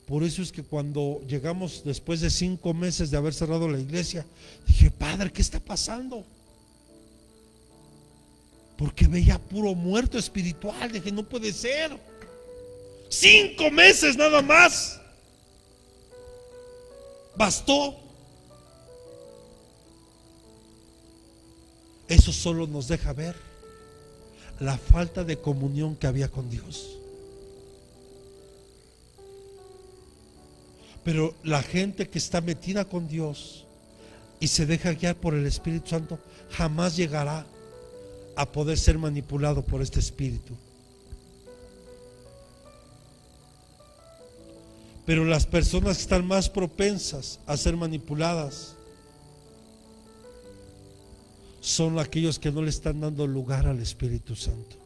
Por eso es que cuando llegamos después de 5 meses de haber cerrado la iglesia, dije: Padre, ¿qué está pasando? Porque veía puro muerto espiritual. Dije: no puede ser. 5 meses nada más. Bastó. Eso solo nos deja ver la falta de comunión que había con Dios. Pero la gente que está metida con Dios y se deja guiar por el Espíritu Santo jamás llegará a poder ser manipulado por este espíritu. Pero las personas que están más propensas a ser manipuladas son aquellos que no le están dando lugar al Espíritu Santo.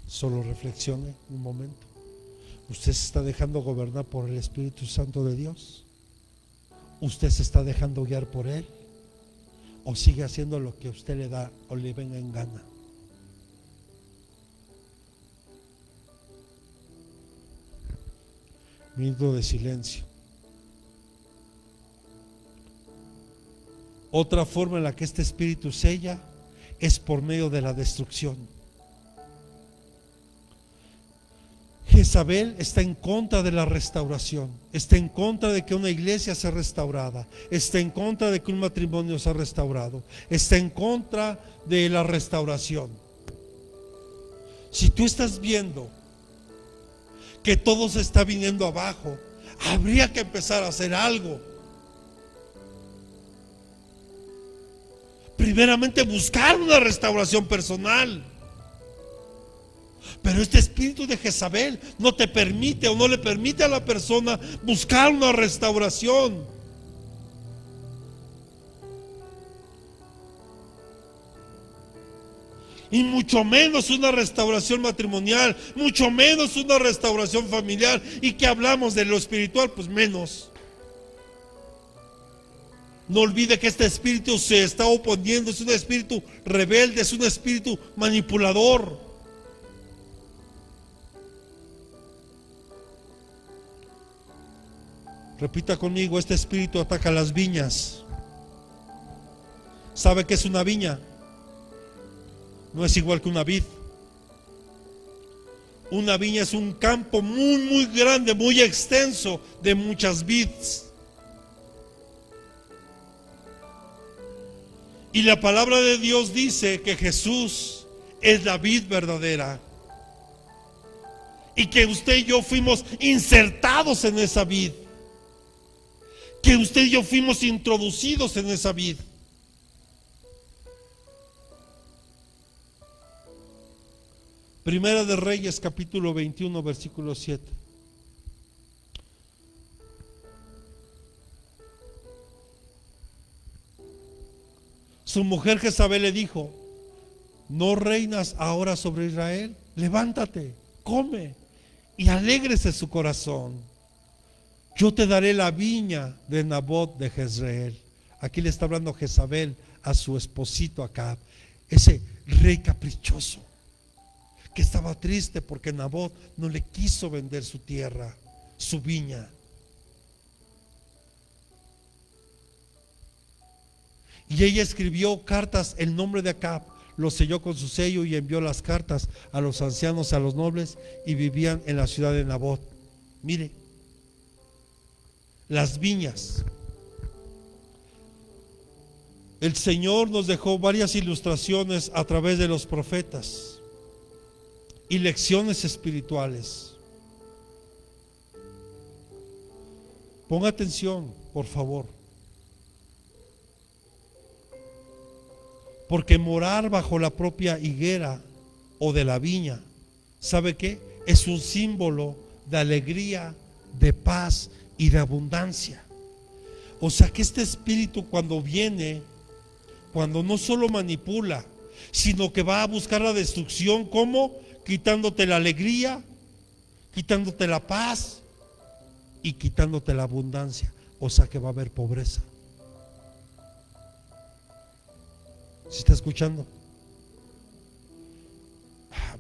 Solo reflexione un momento. ¿Usted se está dejando gobernar por el Espíritu Santo de Dios? ¿Usted se está dejando guiar por Él? ¿O sigue haciendo lo que a usted le da o le venga en gana? Minuto de silencio. Otra forma en la que este espíritu sella es por medio de la destrucción. Jezabel está en contra de la restauración, está en contra de que una iglesia sea restaurada, está en contra de que un matrimonio sea restaurado, está en contra de la restauración. Si tú estás viendo que todo se está viniendo abajo, habría que empezar a hacer algo. Primeramente buscar una restauración personal. Pero este espíritu de Jezabel no te permite o no le permite a la persona buscar una restauración. Y mucho menos una restauración matrimonial, mucho menos una restauración familiar. ¿Y que hablamos de lo espiritual? Pues menos. No olvide que este espíritu se está oponiendo, es un espíritu rebelde, es un espíritu manipulador. Repita conmigo, este espíritu ataca las viñas. ¿Sabe qué es una viña? No es igual que una vid. Una viña es un campo muy, muy grande, muy extenso de muchas vides. Y la palabra de Dios dice que Jesús es la vid verdadera. Y que usted y yo fuimos insertados en esa vid. Que usted y yo fuimos introducidos en esa vid. Primera de Reyes, capítulo 21, versículo 7. Su mujer Jezabel le dijo: ¿no reinas ahora sobre Israel? Levántate, come y alégrese su corazón. Yo te daré la viña de Nabot de Jezreel. Aquí le está hablando Jezabel a su esposito Acab, ese rey caprichoso que estaba triste porque Nabot no le quiso vender su tierra, su viña. Y ella escribió cartas en nombre de Acab, lo selló con su sello y envió las cartas a los ancianos, a los nobles, y vivían en la ciudad de Nabot. Mire, las viñas. El Señor nos dejó varias ilustraciones a través de los profetas y lecciones espirituales. Ponga atención, por favor. Porque morar bajo la propia higuera o de la viña, ¿sabe qué? Es un símbolo de alegría, de paz y de abundancia. O sea que este espíritu cuando viene, cuando no solo manipula, sino que va a buscar la destrucción, ¿cómo? Quitándote la alegría, quitándote la paz y quitándote la abundancia. O sea que va a haber pobreza. ¿Sí está escuchando?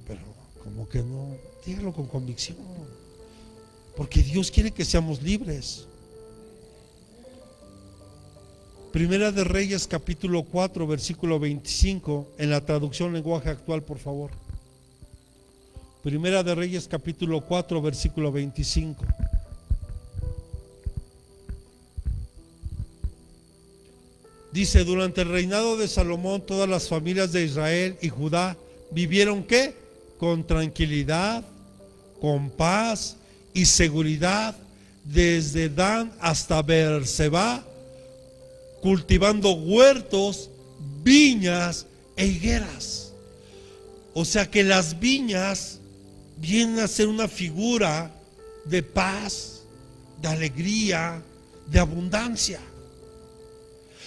Pero como que no, dígalo con convicción, porque Dios quiere que seamos libres. Primera de Reyes capítulo 4 versículo 25, en la traducción lenguaje actual, por favor. Primera de Reyes capítulo 4 versículo 25. Dice: durante el reinado de Salomón, todas las familias de Israel y Judá vivieron ¿qué? Con tranquilidad, con paz y seguridad desde Dan hasta Beerseba, cultivando huertos, viñas e higueras. O sea que las viñas vienen a ser una figura de paz, de alegría, de abundancia.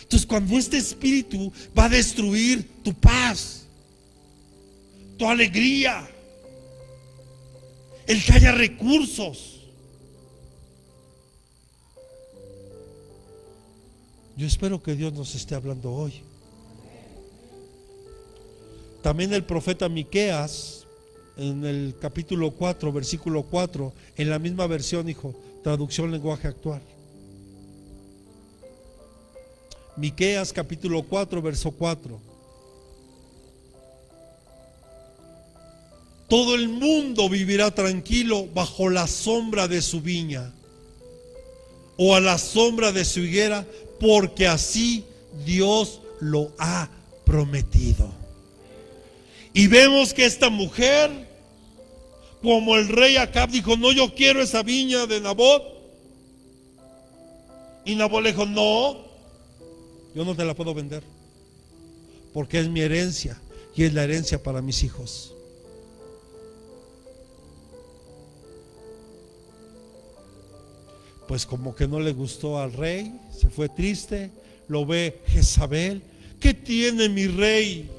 Entonces, cuando este espíritu va a destruir tu paz, tu alegría, el que haya recursos, yo espero que Dios nos esté hablando hoy. También el profeta Miqueas, en el capítulo 4, versículo 4, en la misma versión, traducción lenguaje actual. Miqueas capítulo 4, verso 4. Todo el mundo vivirá tranquilo bajo la sombra de su viña o a la sombra de su higuera, porque así Dios lo ha prometido. Y vemos que esta mujer, como el rey Acab dijo, no, yo quiero esa viña de Nabot. Y Nabot le dijo, no, yo no te la puedo vender, porque es mi herencia y es la herencia para mis hijos. Pues como que no le gustó al rey, se fue triste, lo ve Jezabel. ¿Qué tiene mi rey?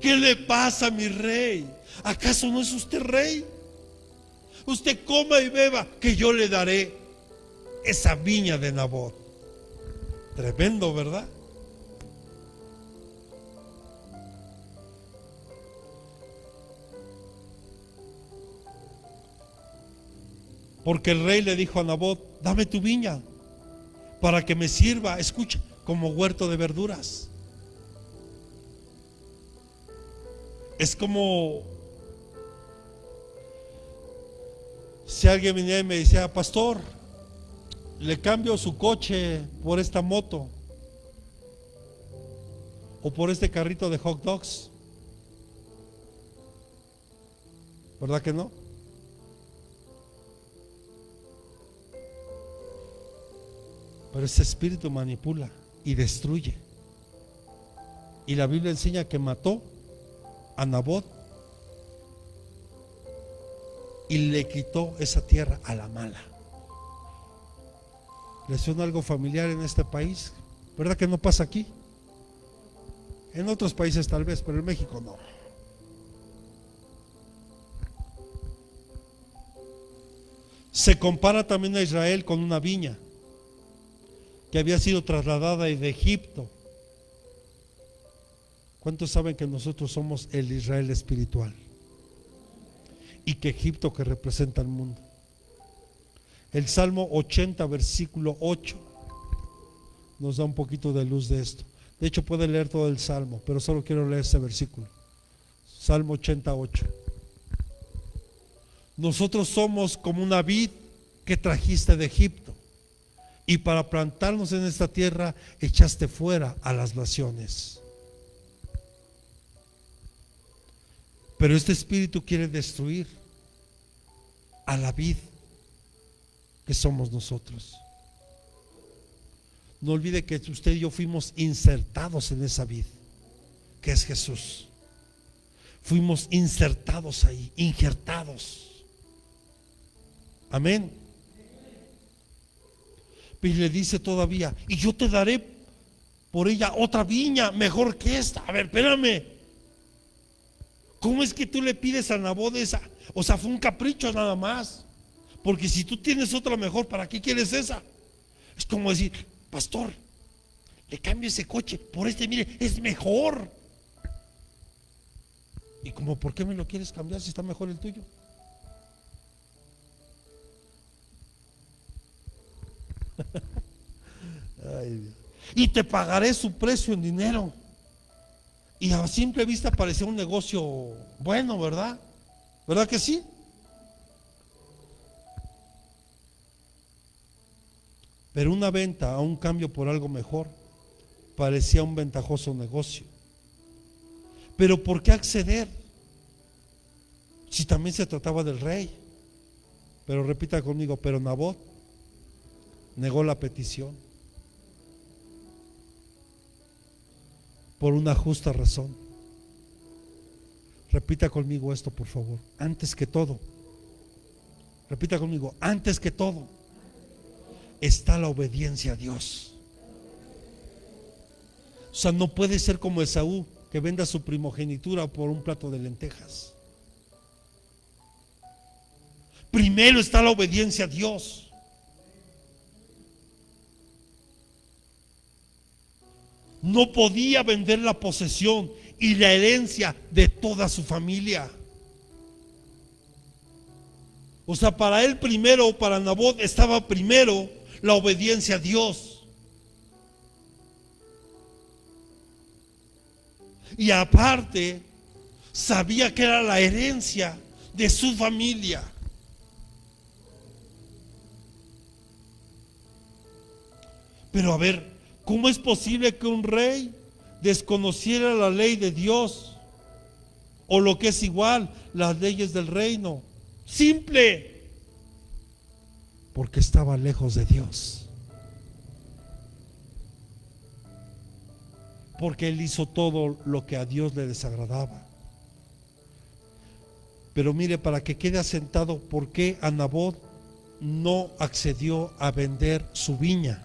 ¿Qué le pasa a mi rey? ¿Acaso no es usted rey? Usted coma y beba, que yo le daré esa viña de Nabot. Tremendo, ¿verdad? Porque el rey le dijo a Nabot, dame tu viña para que me sirva, escucha, como huerto de verduras. Es como si alguien viniera y me decía, pastor, le cambio su coche por esta moto o por este carrito de hot dogs. ¿Verdad que no? Pero ese espíritu manipula y destruye. Y la Biblia enseña que mató a Nabot y le quitó esa tierra a la mala. ¿Le suena algo familiar en este país? ¿Verdad que no pasa aquí? En otros países tal vez, pero en México no. Se compara también a Israel con una viña que había sido trasladada de Egipto. ¿Cuántos saben que nosotros somos el Israel espiritual? Y que Egipto que representa al mundo. El Salmo 80, versículo 8 nos da un poquito de luz de esto. De hecho puede leer todo el Salmo, pero solo quiero leer ese versículo. Salmo 88. Nosotros somos como una vid que trajiste de Egipto, y para plantarnos en esta tierra echaste fuera a las naciones. Pero este espíritu quiere destruir a la vid que somos nosotros. No olvide que usted y yo fuimos insertados en esa vid, que es Jesús. Fuimos insertados ahí, injertados. Amén. Y le dice todavía, y yo te daré por ella otra viña mejor que esta. A ver, espérame, ¿cómo es que tú le pides a Nabot esa? O sea, fue un capricho nada más, porque si tú tienes otra mejor, ¿para qué quieres esa? Es como decir, pastor, le cambio ese coche por este, mire, es mejor. Y como, ¿por qué me lo quieres cambiar si está mejor el tuyo? Ay, Dios. Y te pagaré su precio en dinero. Y a simple vista parecía un negocio bueno, ¿verdad? ¿Verdad que sí? Pero una venta a un cambio por algo mejor parecía un ventajoso negocio. Pero ¿por qué acceder? Si también se trataba del rey. Pero repita conmigo, pero Nabot negó la petición por una justa razón. Repita conmigo esto, por favor. Antes que todo, repita conmigo, antes que todo está la obediencia a Dios. O sea, no puede ser como Esaú, que venda su primogenitura por un plato de lentejas. Primero está la obediencia a Dios. No podía vender la posesión y la herencia de toda su familia. O sea, para él primero, para Nabot, estaba primero la obediencia a Dios. Y aparte, sabía que era la herencia de su familia. Pero a ver, ¿cómo es posible que un rey desconociera la ley de Dios? O lo que es igual, las leyes del reino. Simple. Porque estaba lejos de Dios. Porque él hizo todo lo que a Dios le desagradaba. Pero mire, para que quede asentado, ¿por qué a Nabot no accedió a vender su viña?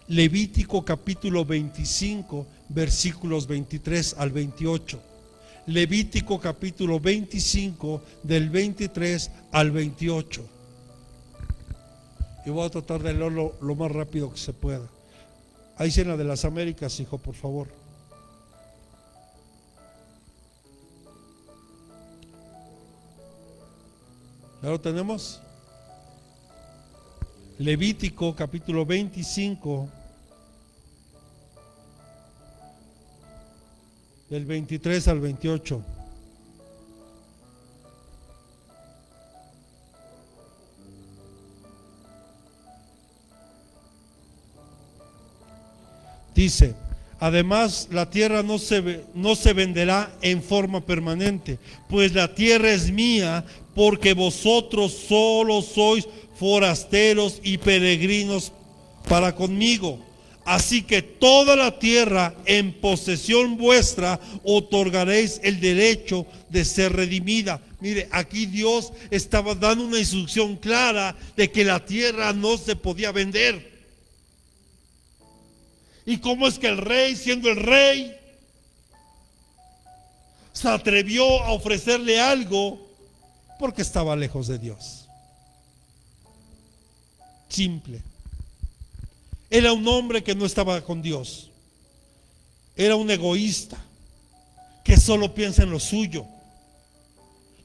Levítico capítulo 25, versículos 23 al 28. Levítico capítulo 25, del 23 al 28. Y voy a tratar de leerlo lo más rápido que se pueda. Ahí en la de las Américas, hijo, por favor. ¿Ya lo tenemos? Levítico capítulo 25, del 23 al 28. Dice: además, la tierra no se venderá en forma permanente, pues la tierra es mía, porque vosotros solo sois forasteros y peregrinos para conmigo. Así que toda la tierra en posesión vuestra otorgaréis el derecho de ser redimida. Mire, aquí Dios estaba dando una instrucción clara de que la tierra no se podía vender. ¿Y cómo es que el rey, siendo el rey, se atrevió a ofrecerle algo? Porque estaba lejos de Dios. Simple. Era un hombre que no estaba con Dios. Era un egoísta que solo piensa en lo suyo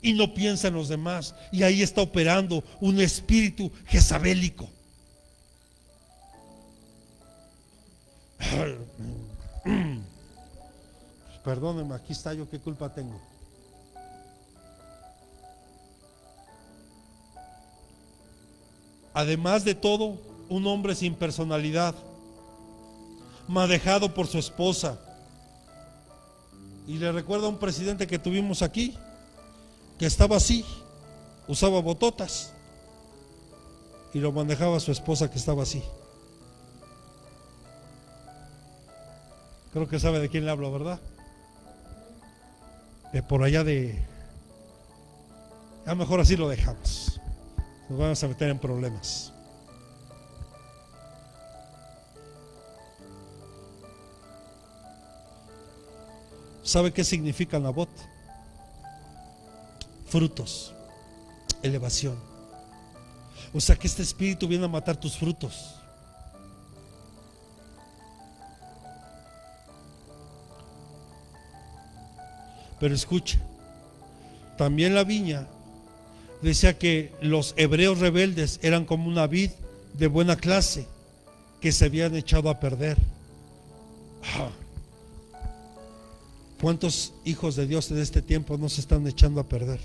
y no piensa en los demás. Y ahí está operando un espíritu jezabélico. Perdónenme, aquí está yo, ¿qué culpa tengo? Además de todo, un hombre sin personalidad, manejado por su esposa. Y le recuerda a un presidente que tuvimos aquí, que estaba así, usaba bototas, y lo manejaba su esposa, que estaba así. Creo que sabe de quién le hablo, ¿verdad? De por allá de... A lo mejor así lo dejamos. Nos vamos a meter en problemas. ¿Sabe qué significa Nabot? Frutos, elevación. O sea que este espíritu viene a matar tus frutos. Pero escuche, también la viña decía que los hebreos rebeldes eran como una vid de buena clase que se habían echado a perder. ¿Cuántos hijos de Dios en este tiempo no se están echando a perder?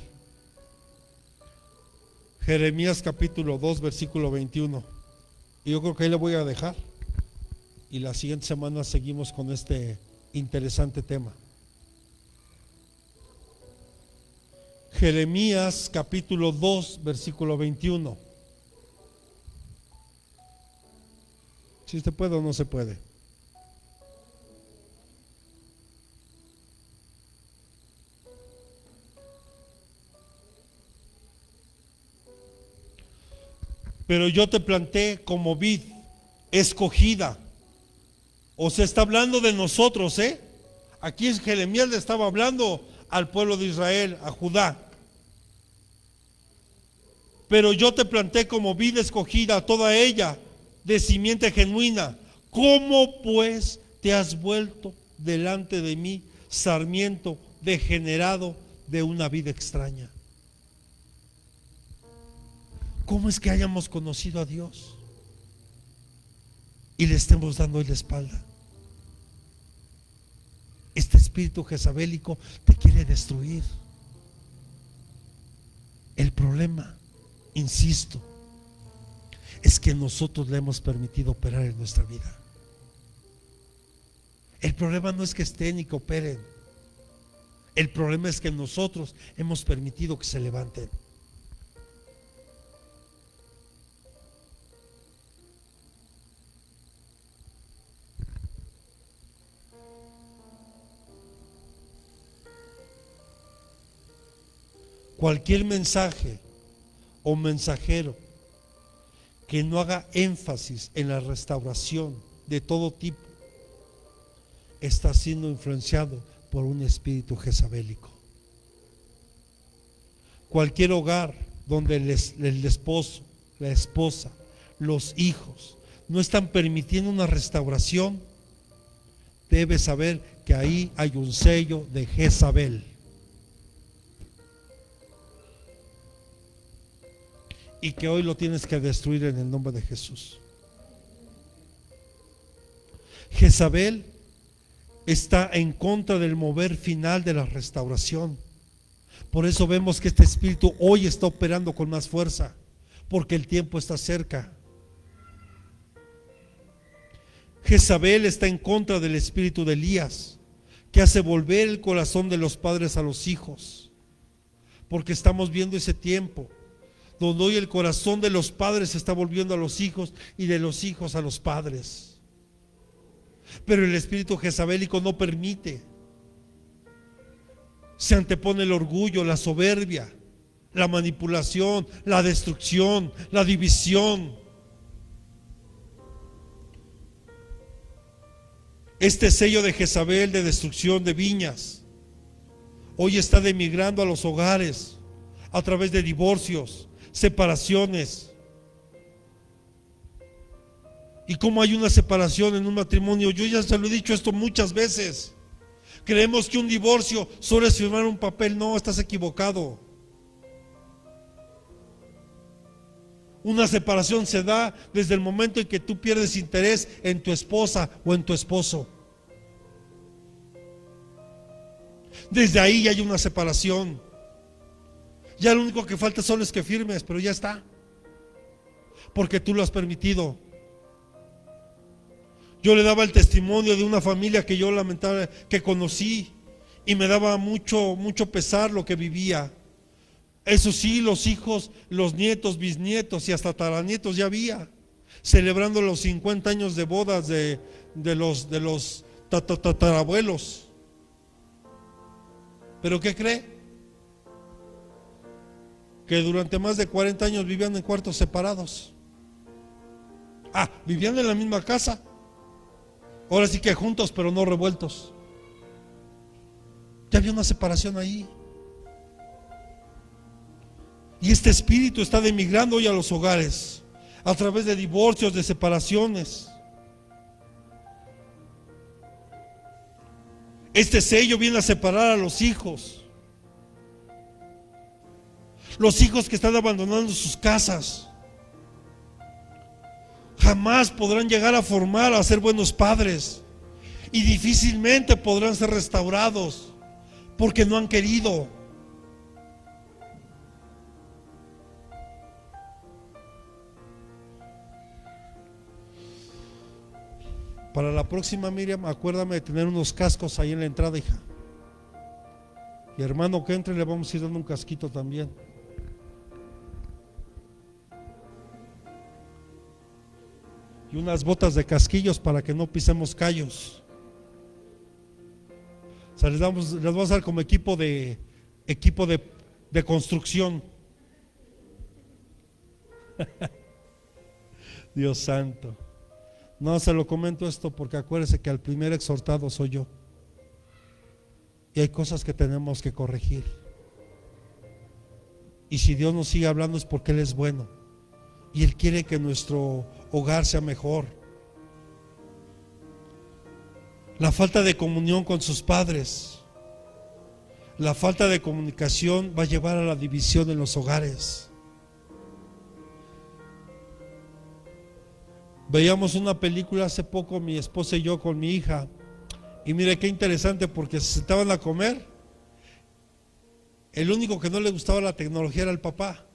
Jeremías capítulo 2, versículo 21. Y yo creo que ahí le voy a dejar. Y la siguiente semana seguimos con este interesante tema. Jeremías capítulo 2, versículo 21. Si se puede o no se puede. Pero yo te planté como vid escogida. O se está hablando de nosotros, ¿eh? Aquí Jeremías le estaba hablando al pueblo de Israel, a Judá. Pero yo te planté como vid escogida, toda ella de simiente genuina. ¿Cómo pues te has vuelto delante de mí, sarmiento degenerado de una vida extraña? ¿Cómo es que hayamos conocido a Dios y le estemos dando la espalda? Este espíritu jezabélico te quiere destruir. El problema, insisto, es que nosotros le hemos permitido operar en nuestra vida. El problema no es que estén ni que operen. El problema es que nosotros hemos permitido que se levanten. Cualquier mensaje o mensajero que no haga énfasis en la restauración de todo tipo está siendo influenciado por un espíritu jezabélico. Cualquier hogar donde el esposo, la esposa, los hijos no están permitiendo una restauración, debe saber que ahí hay un sello de Jezabel. Y que hoy lo tienes que destruir en el nombre de Jesús. Jezabel está en contra del mover final de la restauración. Por eso vemos que este espíritu hoy está operando con más fuerza, porque el tiempo está cerca. Jezabel está en contra del espíritu de Elías, que hace volver el corazón de los padres a los hijos, porque estamos viendo ese tiempo donde hoy el corazón de los padres se está volviendo a los hijos y de los hijos a los padres. Pero el espíritu jezabélico no permite. Se antepone el orgullo, la soberbia, la manipulación, la destrucción, la división. Este sello de Jezabel de destrucción de viñas hoy está demigrando a los hogares a través de divorcios, separaciones. ¿Y cómo hay una separación en un matrimonio? Yo ya se lo he dicho esto muchas veces. Creemos que un divorcio solo es firmar un papel. No, estás equivocado. Una separación se da desde el momento en que tú pierdes interés en tu esposa o en tu esposo. Desde ahí ya hay una separación. Ya lo único que falta solo es que firmes, pero ya está, porque tú lo has permitido. Yo le daba el testimonio de una familia que yo lamentaba, que conocí, y me daba mucho pesar lo que vivía. Eso sí, los hijos, los nietos, bisnietos y hasta tataranietos ya había, celebrando los 50 años de bodas de los tatarabuelos. ¿Pero qué cree? Que durante más de 40 años vivían en cuartos separados. Vivían en la misma casa. Ahora sí que juntos, pero no revueltos. Ya había una separación ahí. Y este espíritu está demigrando hoy a los hogares a través de divorcios, de separaciones. Este sello viene a separar a los hijos. Los hijos que están abandonando sus casas jamás podrán llegar a formar, a ser buenos padres, y difícilmente podrán ser restaurados porque no han querido. Para la próxima, Miriam, acuérdame de tener unos cascos ahí en la entrada, hija. Y hermano que entre le vamos a ir dando un casquito también. y unas botas de casquillos para que no pisemos callos. O sea, les vamos a dar como equipo de construcción. Dios santo. No se lo comento esto porque acuérdese que al primer exhortado soy yo. Y hay cosas que tenemos que corregir. Y si Dios nos sigue hablando es porque Él es bueno. Y Él quiere que nuestro hogar sea mejor. La falta de comunión con sus padres, la falta de comunicación va a llevar a la división en los hogares. Veíamos una película hace poco, mi esposa y yo, con mi hija. Y mire qué interesante, porque se sentaban a comer. El único que no le gustaba la tecnología era el papá,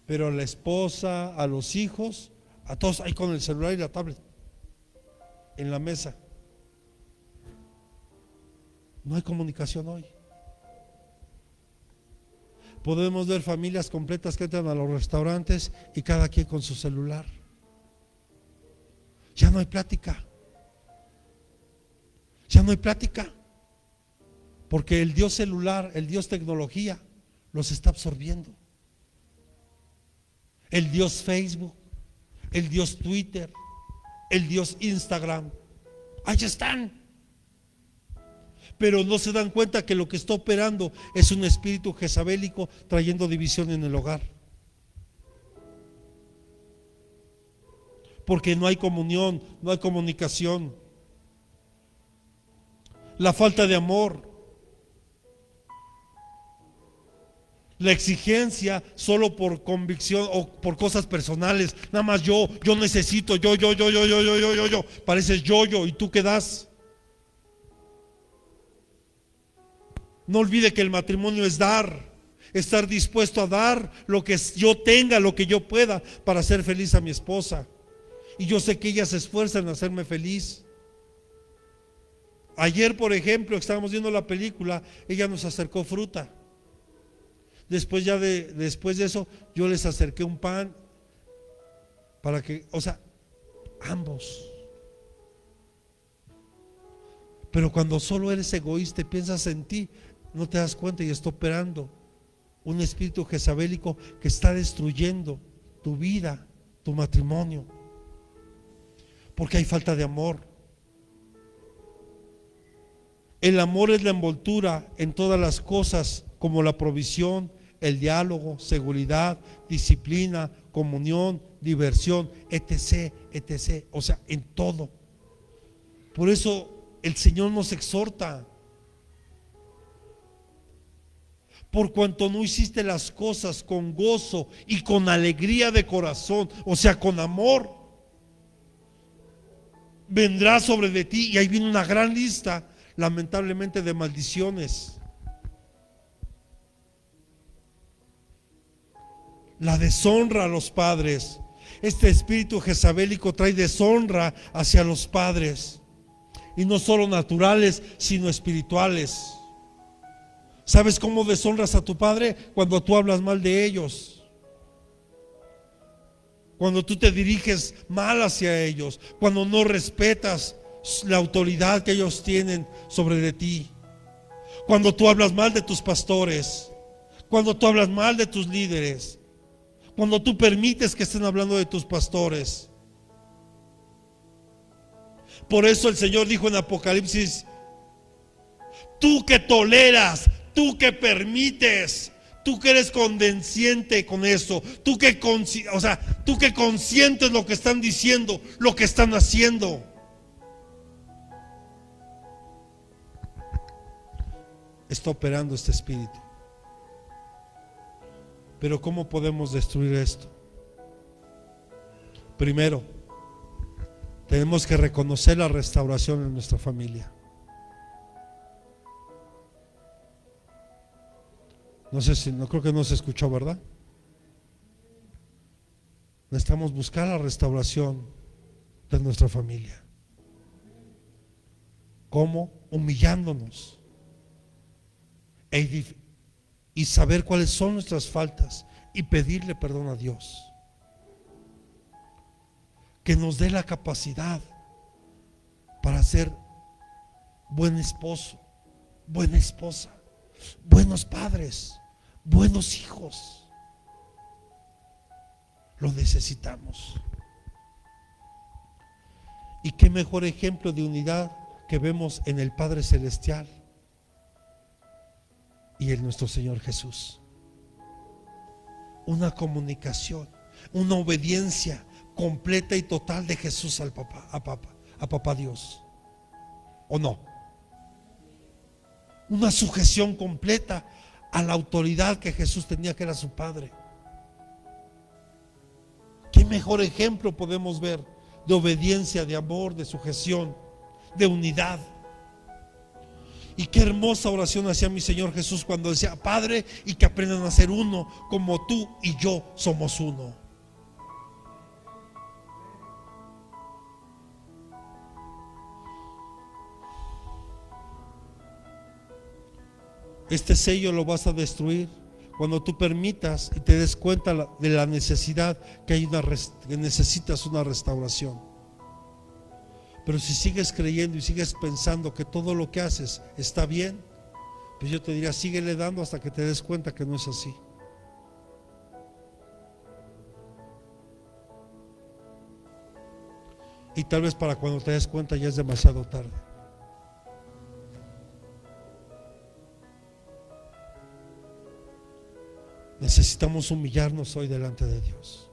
pero a la esposa, a los hijos, a todos ahí con el celular y la tablet en la mesa. No hay comunicación hoy. Podemos ver familias completas que entran a los restaurantes y cada quien con su celular. Ya no hay plática. Ya no hay plática. Porque el Dios celular, el Dios tecnología, los está absorbiendo. El Dios Facebook, el Dios Twitter, el Dios Instagram, ahí están. Pero no se dan cuenta que lo que está operando es un espíritu jezabélico trayendo división en el hogar. Porque no hay comunión, no hay comunicación. La falta de amor. La exigencia solo por convicción o por cosas personales. Nada más yo necesito, yo. Pareces yo, ¿y tú qué das? No olvide que el matrimonio es dar. Estar dispuesto a dar lo que yo tenga, lo que yo pueda para hacer feliz a mi esposa. Y yo sé que ella se esfuerza en hacerme feliz. Ayer, por ejemplo, estábamos viendo la película, ella nos acercó fruta. Después de eso, yo les acerqué un pan para que, ambos. Pero cuando solo eres egoísta y piensas en ti, no te das cuenta y está operando un espíritu jezabélico que está destruyendo tu vida, tu matrimonio. Porque hay falta de amor. El amor es la envoltura en todas las cosas, como la provisión, el diálogo, seguridad, disciplina, comunión, diversión, etc. O sea, en todo. Por eso el Señor nos exhorta. Por cuanto no hiciste las cosas con gozo y con alegría de corazón, o sea, con amor, vendrá sobre de ti, y ahí viene una gran lista, lamentablemente, de maldiciones. La deshonra a los padres. Este espíritu jezabélico trae deshonra hacia los padres, y no solo naturales, sino espirituales. ¿Sabes cómo deshonras a tu padre? Cuando tú hablas mal de ellos, cuando tú te diriges mal hacia ellos, cuando no respetas la autoridad que ellos tienen sobre de ti, cuando tú hablas mal de tus pastores, cuando tú hablas mal de tus líderes, cuando tú permites que estén hablando de tus pastores. Por eso el Señor dijo en Apocalipsis: tú que toleras, tú que permites, tú que eres condesciente con eso, tú que consientes lo que están diciendo, lo que están haciendo. Está operando este espíritu. Pero ¿cómo podemos destruir esto? Primero, tenemos que reconocer la restauración en nuestra familia. No creo que no se escuchó, ¿verdad? Necesitamos buscar la restauración de nuestra familia. ¿Cómo? Humillándonos y saber cuáles son nuestras faltas y pedirle perdón a Dios. que nos dé la capacidad para ser buen esposo, buena esposa, buenos padres, buenos hijos. Lo necesitamos. Y qué mejor ejemplo de unidad que vemos en el Padre Celestial y en nuestro Señor Jesús. Una comunicación, una obediencia completa y total de Jesús al papá, a papá Dios. ¿O no? Una sujeción completa a la autoridad que Jesús tenía, que era su Padre. ¿Qué mejor ejemplo podemos ver de obediencia, de amor, de sujeción, de unidad? Y qué hermosa oración hacía mi Señor Jesús cuando decía: Padre, y que aprendan a ser uno como tú y yo somos uno. Este sello lo vas a destruir cuando tú permitas y te des cuenta de la necesidad que necesitas una restauración. Pero si sigues creyendo y sigues pensando que todo lo que haces está bien, pues yo te diría: síguele dando hasta que te des cuenta que no es así. Y tal vez para cuando te des cuenta ya es demasiado tarde. Necesitamos humillarnos hoy delante de Dios.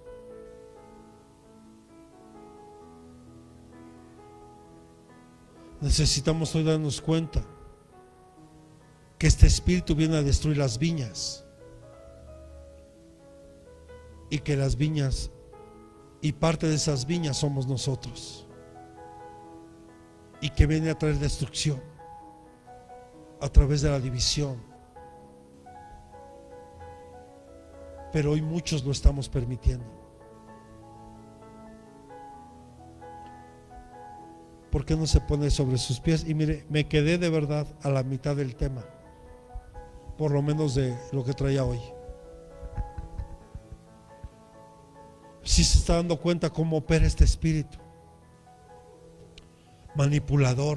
Necesitamos hoy darnos cuenta que este espíritu viene a destruir las viñas, y que las viñas y parte de esas viñas somos nosotros, y que viene a traer destrucción a través de la división. Pero hoy muchos lo estamos permitiendo. ¿Por qué no se pone sobre sus pies? Y mire, me quedé de verdad a la mitad del tema, por lo menos de lo que traía hoy. Si se está dando cuenta cómo opera este espíritu manipulador,